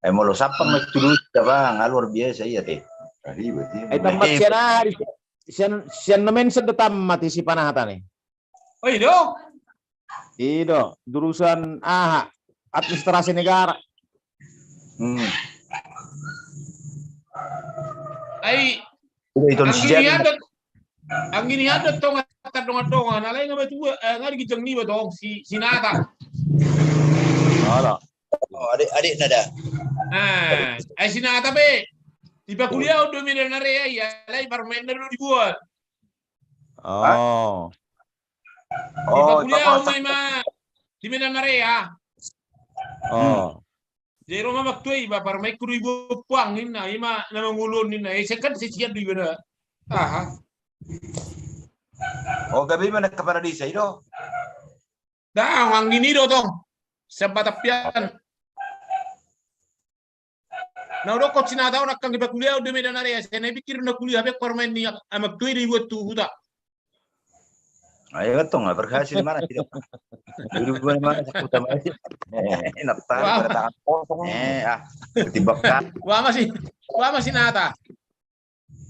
Speaker 4: Mau lo sapang dulu bang, luar biasa ya teh.
Speaker 3: Ay tamat siya namen sa tamat si panahata nih.
Speaker 7: Oh ido.
Speaker 3: Ido, jurusan administrasi negara.
Speaker 7: Ay
Speaker 4: Itu
Speaker 7: ang giniadot tong dongan alay nga betul nga gijang ni ba tong si Nata.
Speaker 3: Wala.
Speaker 4: Adik nada.
Speaker 7: Ay si Nata be. Di ba kuliah udah mina na rea ya, alay parmen na dulu dibuat.
Speaker 3: Oh.
Speaker 7: Di ba kuliah may di mina na rea.
Speaker 3: Oh.
Speaker 7: Jadi rumah waktu iba par may kuribo puang na ima na mangulon na second si siya di ba.
Speaker 1: Gabi mana ke Paradisa itu?
Speaker 7: Dah, ang ginido tong. Sa Batapian. Nauro ko sinataw na kang kuliah udah medan area. Saya pikir na kuliah be kormen ni amak tuwi di buat tu huda.
Speaker 4: Ayo tong berhasil mana tidak? Dulu mana kita masih. Enak tangan kosong. Tibak kan.
Speaker 7: Wah masih nata.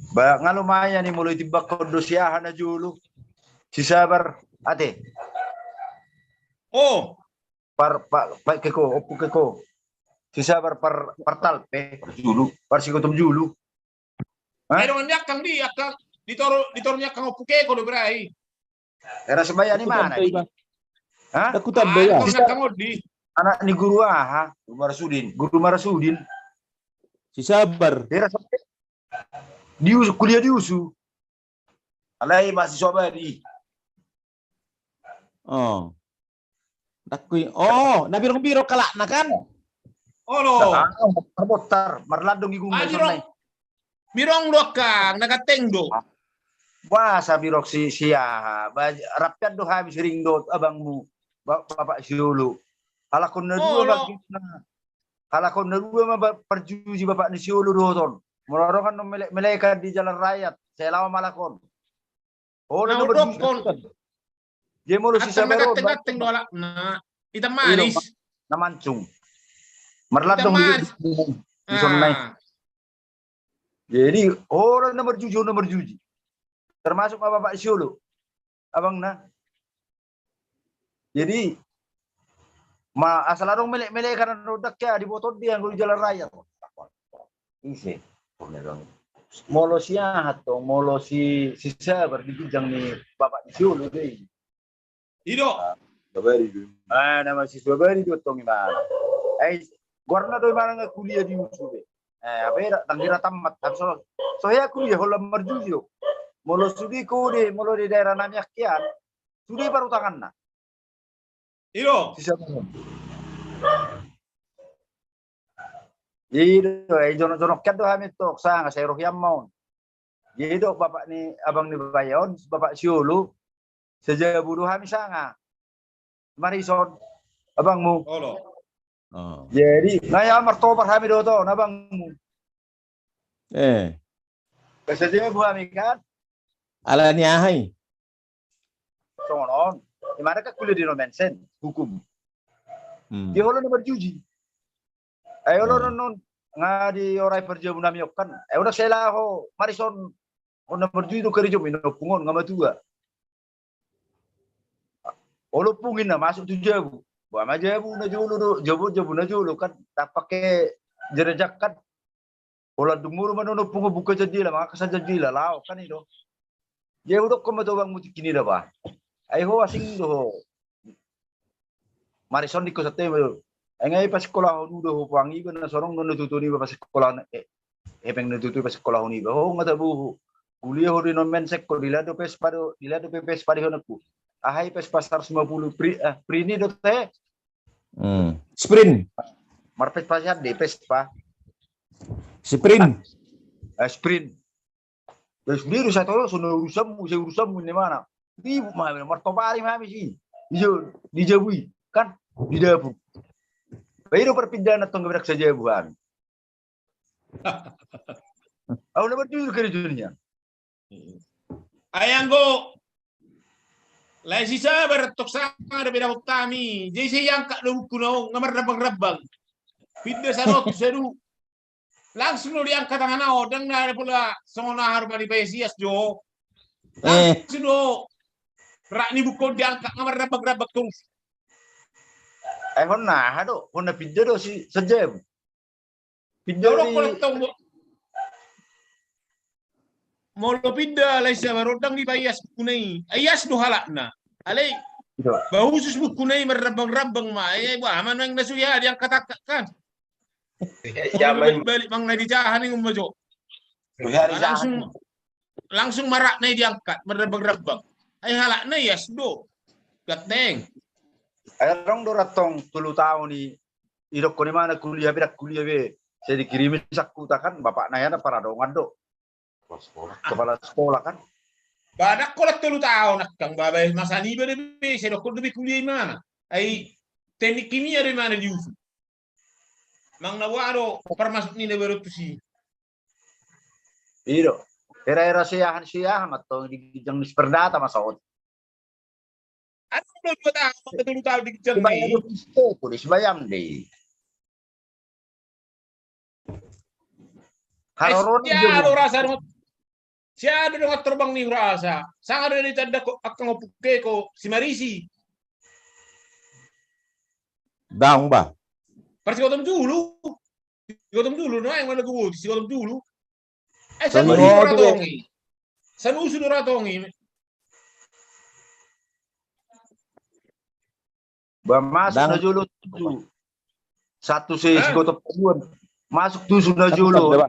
Speaker 4: Ba nga lumayan ni mulai tibak kondosyahan na julu. Si sabar ate.
Speaker 7: Oh.
Speaker 4: Par keko opo keko. Si sabar par talpe julu par sikutum julu.
Speaker 7: Pero nyak kang ditornya kang opo keko do brai.
Speaker 4: Era sebaya ni mana?
Speaker 3: Aku tak bayar.
Speaker 4: Anak ni guru Guru Marasudin.
Speaker 3: Si sabar.
Speaker 4: Era kuliah di USU.
Speaker 1: Alay mahasiswa ba di?
Speaker 3: Oh. Nabiro kalak na kan?
Speaker 7: Oh lo.
Speaker 4: Terbotar, marladong igung
Speaker 7: Birong lo kang nagateng do.
Speaker 4: Wah, sabi rok siya. Rapian do habis ring do abangmu. Bapak Siulu. Halakon na dua perjuji bapak ni Siulu do ton. Mororongan no meleka di jalan rakyat. Saya lama malakon. Oh, na berjuji. Dia mulu si Sabero.
Speaker 7: Nagateng do ala na itam manis.
Speaker 4: Namancung. Marladong di sonai. Jadi orang nomor juji. Termasuk Bapak Siulu. Abang na. Jadi asal arong melek karena rodak ya di botol dia di jalan raya. Isi. Molo siya hatong molo si sabar di bijang ni Bapak Siulu deh.
Speaker 7: Ido.
Speaker 4: Babari. Nama si Babari do tong imana. Guarna do imana kuliah di USU. Apa tangira tamat. So ya kuliah holam marjuzio. Molo sudi ko molo di daerah namanya kian. Sudi baru tangan na.
Speaker 7: Ido.
Speaker 4: Ido, jono kian do hamit tok sang saya roh yamon. Ido bapak ni abang ni bayon, bapak Siulu. Sejak buruh kami sanga. Marison, abangmu.
Speaker 3: Oh.
Speaker 4: Jadi, naya martobar kami do to, abangmu. Sejak buruh kami kan.
Speaker 3: Ala niya hay.
Speaker 4: Songon, dimana ka kuliah di Nomensen, hukum. Dia holo na berjuji. Ayo lo non nga di orai perjam nami kan. Udah sela ho Marison ona berjudo kerja mino pungon nga matua. Olo pungin na masuk tu jabu. Ba majabu na julo jabu na julo kan tak pakai jerejak kan. Ola dumuru manono pungo buka jadila maka kasa jadila lao kan itu. Ya udah ko matawang mutik kini dah ba. Ay ho asing do. Marison di ko sa temo. Ngay pas sekolah nu do pangi ko na sorong no tuturi pas sekolah peng tuturi pas sekolah ni ba ho ngata bu kuliah ho no mensek ko dilado pes pari ho naku ahai pes pasar 50 pri ni do te
Speaker 3: Sprint.
Speaker 4: marpes pasar de pes pa
Speaker 3: Sprint.
Speaker 4: sprint terus biru saya tahu sono urusanmu di mana di martopari mami sih di jabui kan di dapur. Baru perpindahan atau ngebrak saja bukan. Aku dapat jujur ke dunia.
Speaker 7: Ayang go. Lai sisa beratok sama ada beda utami. Jadi yang kak lu kuno ngamar rabang-rabang. Pindah sanot seru. Langsung lo diangkat tangan ao dan ada pula songona harba di PSIS jo. Langsung lo rak ni bukon diangkat ngamar rabang-rabang terus.
Speaker 4: Honna pindah do si saja. Pindah
Speaker 7: Jauh
Speaker 4: di.
Speaker 7: kalau tahu mau lo pindah lai siapa rodang di bayas kunai. Ayas do halakna. Alai bau khusus kunai merabang-rabang mah. Wah mana yang nasuya dia katakan. Balik mang nadi jahan yang majo. Langsung marak nai diangkat merabang-rabang. Ay halakna yas do. Gateng.
Speaker 4: Orang doratong 10 tahun ni irok ko ni mana kuliah be saya dikirimin sakuta kan bapak naya na para dongan do kepala sekolah kan
Speaker 7: Badak ko lang 3 tahun kang babay masani ba debe saya doktor debe kuliah mana ay teknik kimia di mana diusu mang nawaro permasuk ni baru tu si
Speaker 4: iro era siyahan atau di jang perdata masaot
Speaker 7: ano ba 2 tahun 3 tahun di jang ni
Speaker 4: Sibayam deh. Haroron
Speaker 7: siya rasa mo siya do nga terbang ni rasa sangat ada di tanda ko akang opuke ko si Marisi
Speaker 3: Daung ba?
Speaker 7: Persi gotom dulu no yang mana gue si gotom dulu sanusu ratongi
Speaker 4: masuk na julo satu si gotop tuan masuk tusu na julo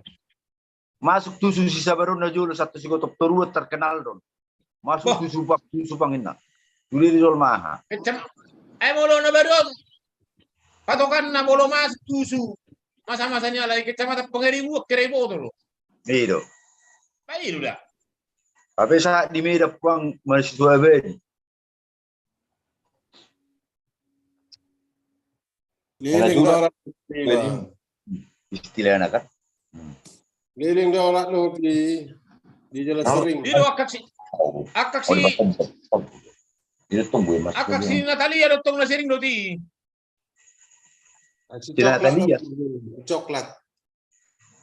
Speaker 4: masuk tusu si sabaron na julo satu si gotop tuan terkenal don masuk tusu pangina juli di maha
Speaker 7: ay molo na baron patokan na molo masuk tusu masa-masanya lagi kecamatan Pengeribu Kerebo tuh
Speaker 4: itu
Speaker 7: baik udah
Speaker 4: tapi saat di media puang mahasiswa ben
Speaker 5: Liling darat
Speaker 4: istilahnya kan
Speaker 5: liling darat lo di jalan sering.
Speaker 7: Di akak si
Speaker 4: itu tunggu mas
Speaker 7: akak si Natalia dotong na sering doti.
Speaker 4: Natalia
Speaker 5: Coklat.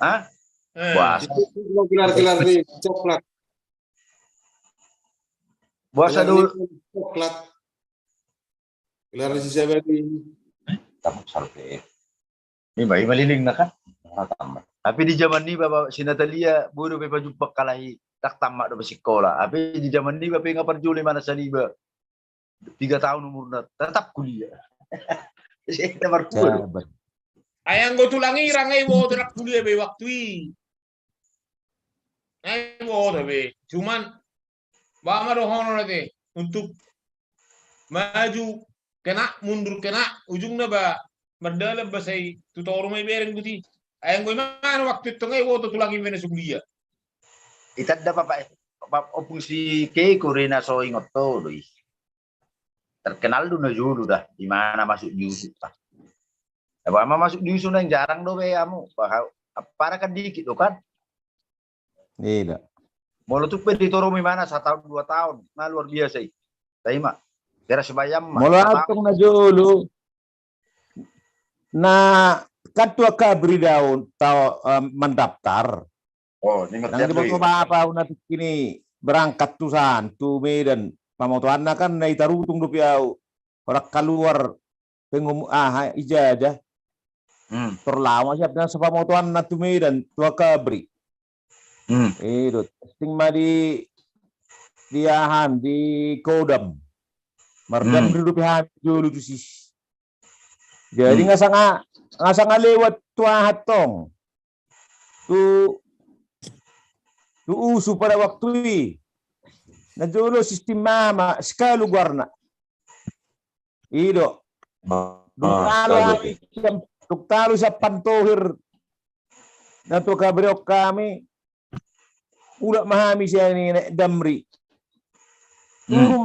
Speaker 4: Hah? Wah,
Speaker 5: gelar nih coklat.
Speaker 4: Buasa dulu
Speaker 5: coklat. Gelar si siapa ini?
Speaker 4: Ini bayi maliling na kan? Tapi di zaman ini bapak si Natalia buru pe pajumpa kalahi tak tamat do sekolah. Tapi di zaman ini bapak ngapar juli mana saliba 3 tahun umurnya tetap kuliah. Saya nomor 2.
Speaker 7: Ayang go tulangi rangai wo tetap kuliah be waktu. Ay wo be. Cuman ba maro hono nate untuk maju kena mundur kena ujungnya ba berdalam basai tutor rumah bereng guti ayang gue mana waktu itu ngai wo tulangi menesuk dia
Speaker 4: Itat da bapak opung si Keiko Rena so ingot to doi terkenal dulu julu dah di mana masuk jusu apa masuk jusu yang jarang do be kamu para kan dikit do kan
Speaker 3: Iya.
Speaker 4: mau tuh di toromi mana 1 tahun 2 tahun nah luar biasa tapi mak kira sebayam
Speaker 3: Mula atong na jolo na kan tua kabri daun tahu mendaftar.
Speaker 4: Oh, ingat
Speaker 3: Nang di moto apa una kini berangkat tuh Medan. Pamotoan kan na itarutung do piau. Orang keluar ijazah. Terlama siap dengan sepamotoan na tu Medan tua kabri. Itu tinggal di ahan di Kodam. Mardam dulu pihak dulu tu sih. Jadi nggak sangat lewat tua hatong. Tu usu pada waktu ini. Na dulu sistem mama sekali warna. Ido. Duktalo sa pantohir na to kabriok kami. Ulah mahami siya ni Damri. Turun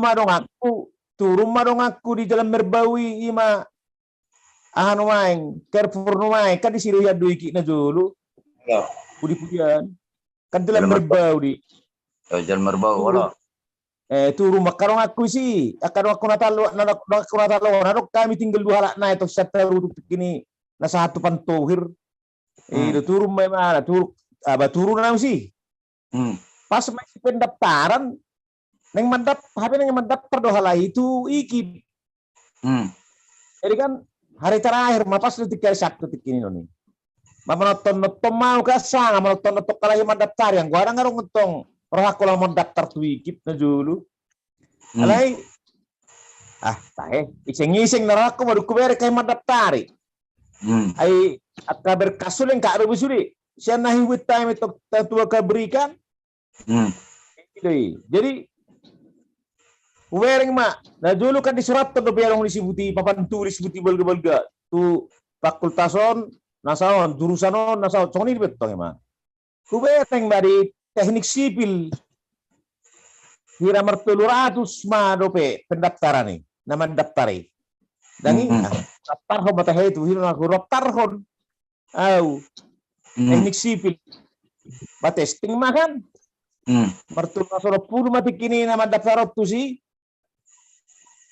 Speaker 3: madong aku di Jalan Merbawi ima ahano maing Carrefour no maing kan di siruya duiki na dulu. Pudi-pudian. Kan Jalan Merbawi.
Speaker 4: Jalan Merbawi wala.
Speaker 3: Turun makarong aku sih. Akan aku natalo kami tinggal dua halak na ito sa taruduk kini na satu pantohir. Turun may mana turun na sih. Pas may pendaftaran neng mendaftar doa lah itu ikip. Jadi kan hari terakhir mapas detik kali Sabtu detik ini nih. Mama nonton mau kasang, nonton kalah yang mendaftar yang gua ngarong ngentong. Orang aku lah mendaftar tuh ikip na dulu. Alai iseng-iseng na ako madukubere kay mendaftar. Ay at berkasul yang kak rubusuri. Siya nahiwit time ito tua kaberikan. Jadi uwering na dulu kan disurat to biarong disibuti papan tulis buti balga tu fakultason nasaon jurusanon nasaon soni betong ma. Kubereng dari teknik sipil kira mertuluratus dope pendaftaran nih nama daftari. Dan daftar mata itu hina aku daftar teknik sipil. Testing makan. Mertuluratus puluh mati kini nama daftar tu sih.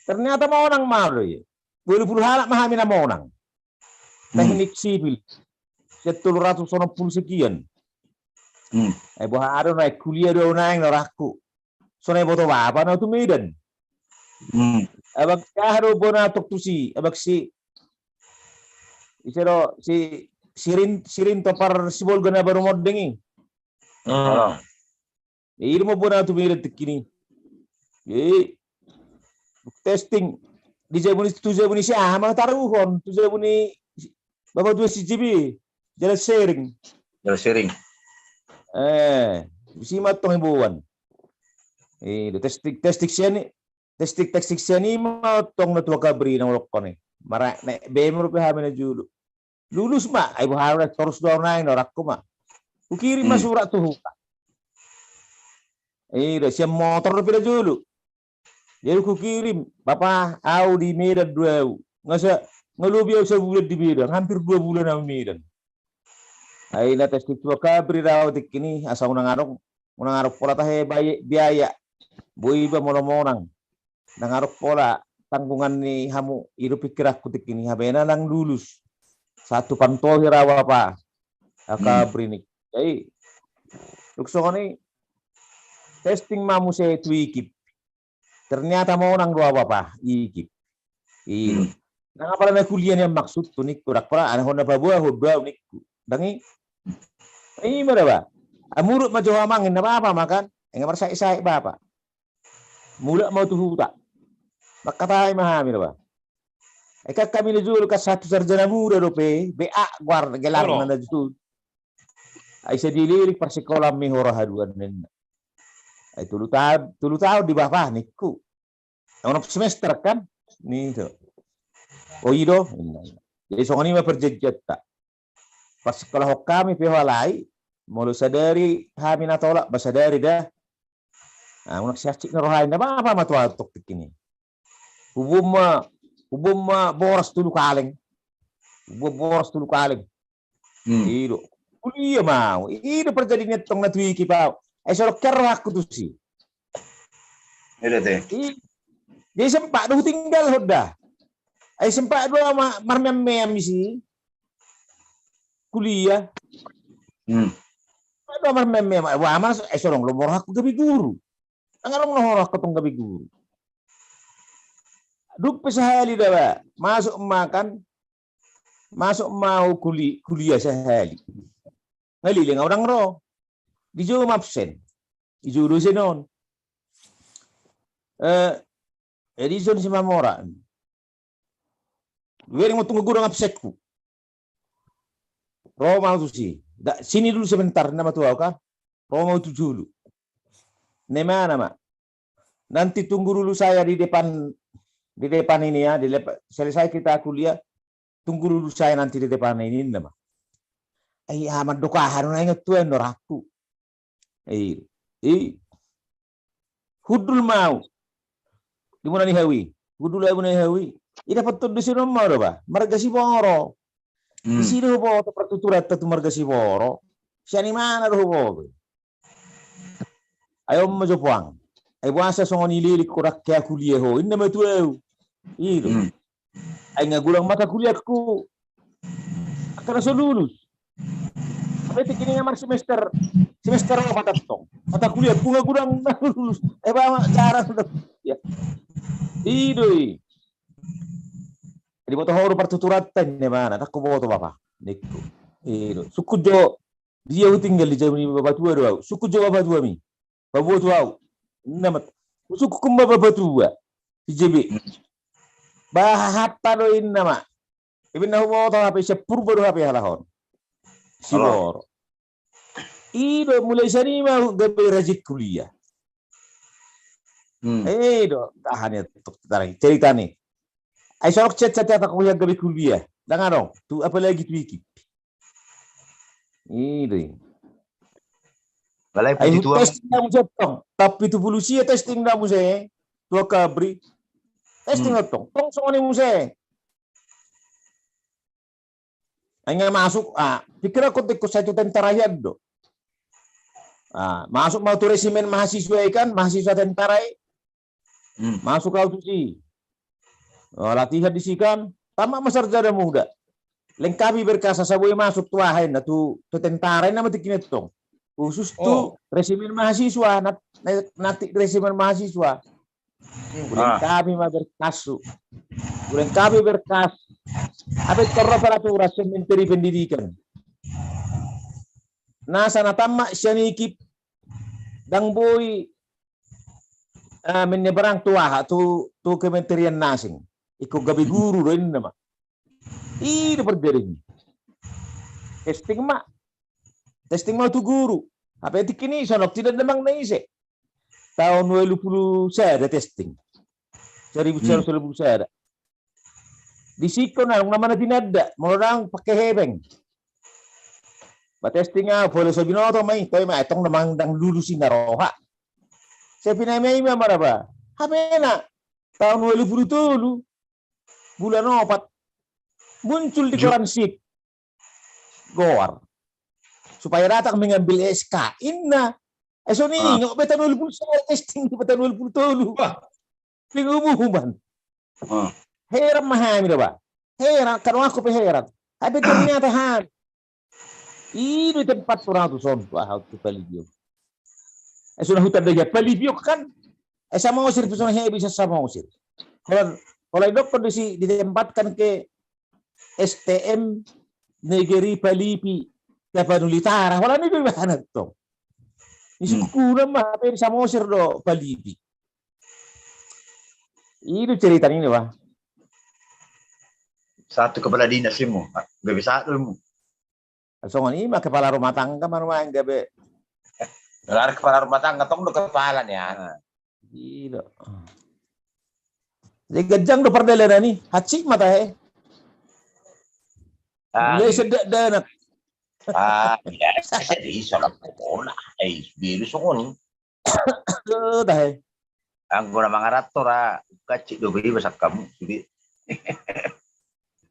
Speaker 3: Ternyata mau orang malu ya. Puluh halak mahami nama orang. Teknik sipil. 710 sekian. Buah ada naik kuliah do naik naraku. Sonai boto apa na tu Medan. Abag kaharo bona tok tu si abag si isero si sirin to par sibol gana baru modengi. Irmo bona tu Medan tikini. Testing di jabuni si ama taruhon tu jabuni bapak dua si jibi jalan sharing. Si matong hibuan. Testing siya ni matong na tuwa kabri ng lokon eh. Mara na bemo rupi hamin na julo. Lulus ay buharo na torus daw na yung ko Ukiri masurat tuh. Siya motor rupi na julo. Jadi kukirim Bapak Audi Medan 2. Ngelubiau sebulan di Medan, hampir 2 bulan di Medan. Ay na testing tuwa kabri raw tikini asa unang arok pola tahe biaya. Boy ba monang nangarok pola tanggungan ni hamu iru pikir aku tikini habena lang lulus. Satu pantohir rawa pa. Kabri ni. Jadi lukso ni testing mamu saya tuikip. Ternyata mau nang dua apa ikip. Nang apa na kuliah yang maksud tu nik kurak para ana hona babua hodwa nik. Dangi mana ba? Amurut ma Jawa mangin na apa makan? Enggak mersai bapak. Mula mau tuh tak. Makatai mahami na ba? Eka kami najul ka satu sarjana muda dope, BA guard gelar na najul. Ay sa dilirik par sekolah mi horahaduan nen. Ay tulu tahun di bawah niku. Ono semester kan? Nih tuh. Oh ido. Jadi songoni mah perjejat tak. Pas sekolah kami pihalai, mulu sadari hamina tolak basadari dah. Nah, unak siasik narohain apa matua tok tikini. Hubum boros tulu kaleng. Ido. Kuliah mau. Ido perjadinya tong na tuiki pau. Solo kero aku tuh sih.
Speaker 4: Iya teh.
Speaker 3: Jadi sempat dulu tinggal sudah. Sempat dulu marmem sih. kuliah. Ada meme wah mas sorong lo morah aku gabi guru. Angarong lo ketong gabi guru. Duk pesahali dah masuk makan masuk mau kuliah sehari. Ngaliling orang ro. Dijo absen. Dijo dosen non. Edison si Mamora. Gue mau tunggu gurang absenku. Roma tu sih. Sini dulu sebentar nama tuh kan. Roma itu dulu. Nema nama. Nanti tunggu dulu saya di depan ini ya. Selesai kita kuliah. Tunggu dulu saya nanti di depan ini nama. Amat dokahan na ingat tuan noraku. Hudul mau. Di mana ni hawi? Hudul ay mana hawi? Ida patut di sini mau ba? Marga si Boro. Di sini ho to pertuturat tu marga si Boro. Siya ni mana ho bo? Ayo mo jopuang. Ay buasa songon ilili kurak kaya kuliah ho. Inna matu eu. Ay nga gulang mata kuliahku. Akan so lulus. Tapi kini ngamar semester apa tong? Mata kuliah bunga gudang lulus. Ba cara ya. Idoi. Jadi boto horo pertuturatan ne mana? Tak ko boto bapa. Nikku. Suku jo dia tinggal di Jamani bapa tua doa. Suku jo bapa tua mi. Bapa tua. Nama suku kumba bapa tua. Di JB. Bahapa doin nama. Ibn nahu boto HP sepurbo do HP halahon. Sibor. Ido mulai sani mau gabe rajik kuliah. Do tahannya tarik cerita nih. Ai sorok chat aku yang gabe kuliah. Jangan dong. Tu apa lagi tu iki. Ido.
Speaker 4: Balai
Speaker 3: Ai
Speaker 4: puji tua.
Speaker 3: testing namu jatong. Tapi tu polusi testing namu se. Tua kabri. Testing tong. Tong songoni muse. Hanya masuk, pikir aku ikut satu tentara ya do. Masuk mau tuh resimen mahasiswa ikan, mahasiswa tentara. Masuk kau tuh sih. Latihan di sikan, tamat masarjana muda. Lengkapi berkas sabui masuk tuahin, tu tentara nama tikinet tong. Khusus tuh resimen mahasiswa, nanti resimen mahasiswa. Lengkapi mah berkas, lengkapi berkas. Apa peraturan Menteri Pendidikan. Nasa natama siya nikip dang boy menyeberang tua tu kementerian nasing. Iko gabi guru rin nama. Ini berdering. Testing mak tu guru. Apa itu kini sonok tidak demang naise. Tahun 2010 saya ada testing. 2010 saya ada. Di siko na nung naman na tinada, mo lang pakihebeng. Ba-testing nga, polo sa binoto may, toy ma, itong namang dang lulusin na roha. Sa pinamay ma maraba, habi na, tahun 2010, bulan 4, muncul di koran sip, goar. Supaya datang mengambil SK, inna. So ni, ngok beta 2010 testing di beta 2010. Pingumuman. Heran mahami ba? Heran, kalau aku heran. Tapi ternyata han. Ini tempat orang tu son, wah tu palibio. Sudah hutan dia palibio kan? Sama usir pesona he bisa sama usir. Kalau dokter ditempatkan ke STM Negeri Palipi Tapanulitara, wala ni mana tu. Ini kurang mah, tapi sama usir do Palipi. Itu cerita ini wah.
Speaker 4: Satu kepala dinas ilmu, gak bisa ilmu.
Speaker 3: Songon ini mah kepala rumah tangga mana yang gabe.
Speaker 1: Lara kepala rumah tangga tong do kepala ya.
Speaker 3: Gila. Jadi gajang do perdela ni, hacik mata he. Mulai sedak danak.
Speaker 1: Biasa sedih soal corona. Biru songon.
Speaker 3: Dah he.
Speaker 4: Ang guna mga ratora, kacik do beri besar kamu, sudi.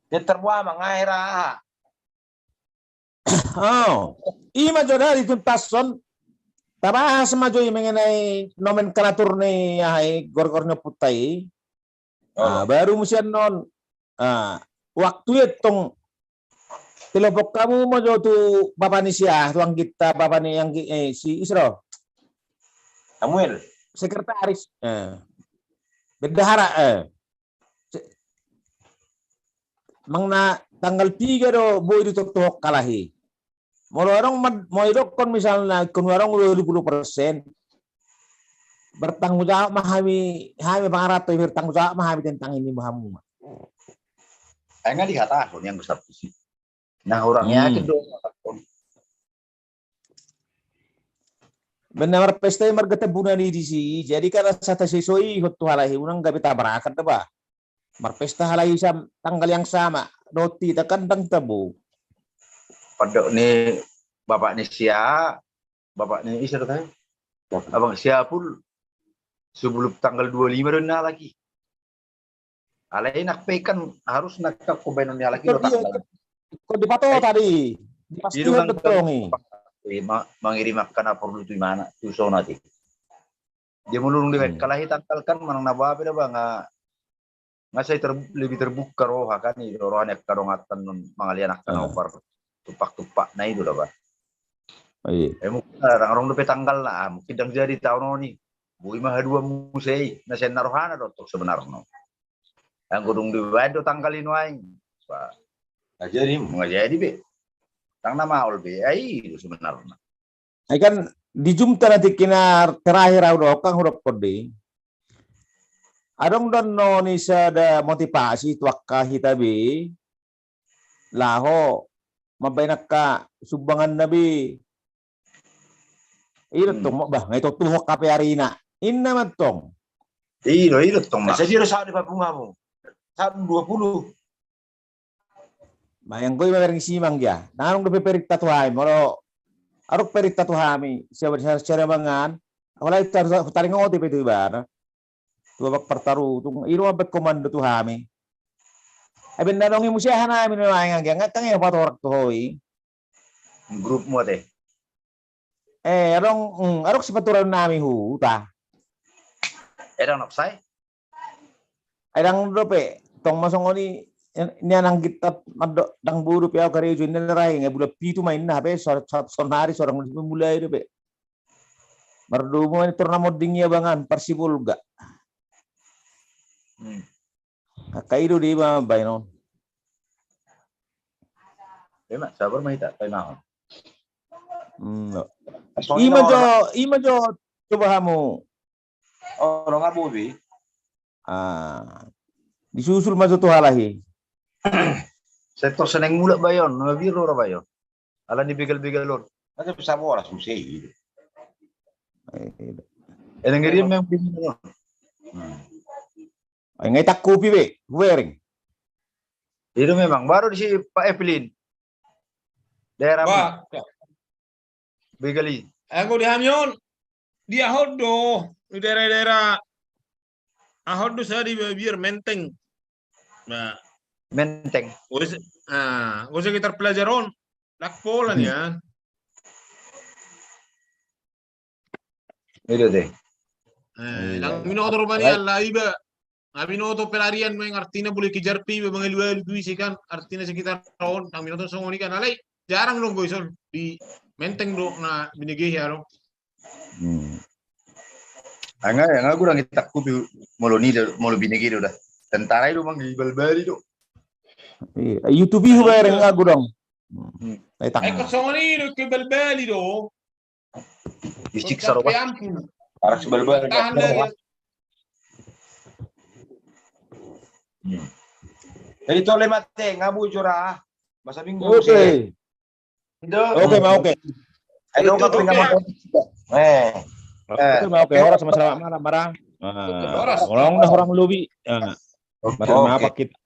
Speaker 1: Dia terbuah mengaira.
Speaker 3: Ima jodoh itu tason. Tabahas majo mengenai nomenklatur ni gor-gornya putai. Baru musian non. Waktu itu Tilopok kamu mau tuh Bapak ni siya, tuang kita Bapak ni yang si Isro,
Speaker 1: Samuel.
Speaker 3: sekretaris. Bendahara. Mangna tanggal 3 do boy ditutuhok kalahi. Mau orang mau kon misalnya kun orang 20% bertanggung jawab mahami pangarat bertanggung jawab mahami tentang ini mahamu.
Speaker 4: Enggak dikatakan yang besar sih. Nah orangnya yakin dong.
Speaker 3: Benar pesta margata bunani di si. Jadi karena sata sisoi hotu halahi unang gabi tabrakan ba. Marpesta halahi tanggal yang sama. Roti tekan tang tabu.
Speaker 4: Pada nih bapak nih Sia, bapak nih Isra kan? Abang Sia pun sebelum tanggal 25 dan lagi. Alai nak pekan harus nak kubenonnya lagi.
Speaker 3: Kok dipato tadi? Dipastikan betul nih.
Speaker 4: Mengirim makan apa dulu di mana? Tuh nanti. Dia mulung dewek kalahi tanggalkan manang nababe dah bang. Nggak saya lebih terbuka roh kan itu rohnya kadongatan mangalian akan opar tupak-tupak nah itu lah bang. Mungkin orang lebih tanggal lah mungkin yang jadi tahun ini bui mah dua musei nasi narohana dokter sebenarnya. Yang gudung di bawah tanggalin waing. Nggak jadi be. Tang nama ol be itu sebenarnya.
Speaker 3: Kan di jumta nanti kina terakhir udah kang huruf kode. Adong don no ni sada motivasi tuakka hitabi laho mabaynak ka subangan nabi iro tong bah ngaito tuhok kape arina inna matong
Speaker 4: iro tong mas
Speaker 1: Saya saat di bunga mo. Saat 20.
Speaker 3: bayang koy mabereng simang dia nanong do perik tatuhay moro arok perik tatuhami siya mangan wala taring ngoti pe ibar babak pertaru tung iro abet komando tu hami aben nanong imusyahan namin naman nga kang ya patorak to hoy
Speaker 4: grup mo teh
Speaker 3: arok si paturan namin huta
Speaker 4: erang napsay
Speaker 3: adang dope tong masongoni niya nang kita maddo dang buru piao kari jun nelarai nga bula pitu main na be sonari sorang mulai dope mardumo ni turnamo dingya bangan persibulga Kakaido di ba bayno?
Speaker 4: Emak sabar mahita kay mahon.
Speaker 3: Ima jo coba kamu.
Speaker 1: Orang ngabubi.
Speaker 3: Disusul maju tuh halahi.
Speaker 4: Sektor seneng mula bayon, biro ra bayon. Ala ni bigal-bigal lor.
Speaker 1: Ada bisa bola susah.
Speaker 4: Eneng ngiri memang bingung.
Speaker 3: Ay ngay takupi be, wearing.
Speaker 4: Itu memang baru di si Pak Evelyn. Daerah
Speaker 7: Pak,
Speaker 4: Begali.
Speaker 7: aku di Hamyon, di Ahodo, di daerah-daerah Ahodo saya di biar Menteng. Nah,
Speaker 4: Menteng.
Speaker 7: gue sekitar pelajaran, lakpolan ya.
Speaker 4: Itu deh.
Speaker 7: Lang minuto Romania lah iba. Minuto pelarian mo yung artina boleh kejar pi mga luwal sih kan artina sekitar tahun ang minuto songoni kan alay jarang dong goison di Menteng do na binigay haro.
Speaker 4: Nga kurang itakku molo binigay do dah. Tentara itu mang gibal-bali do.
Speaker 3: YouTube ho wearing nga gudong.
Speaker 7: Ay kosongoni do kibal-bali do.
Speaker 4: Isiksa ro ba?
Speaker 1: Para sebal-bal. Jadi tole mate ngabu jura masa minggu.
Speaker 3: Oke. Oke.
Speaker 1: Ayo ka pinamot.
Speaker 3: Oke, orang sama-sama marah. Orang lubi. Marah apa kita?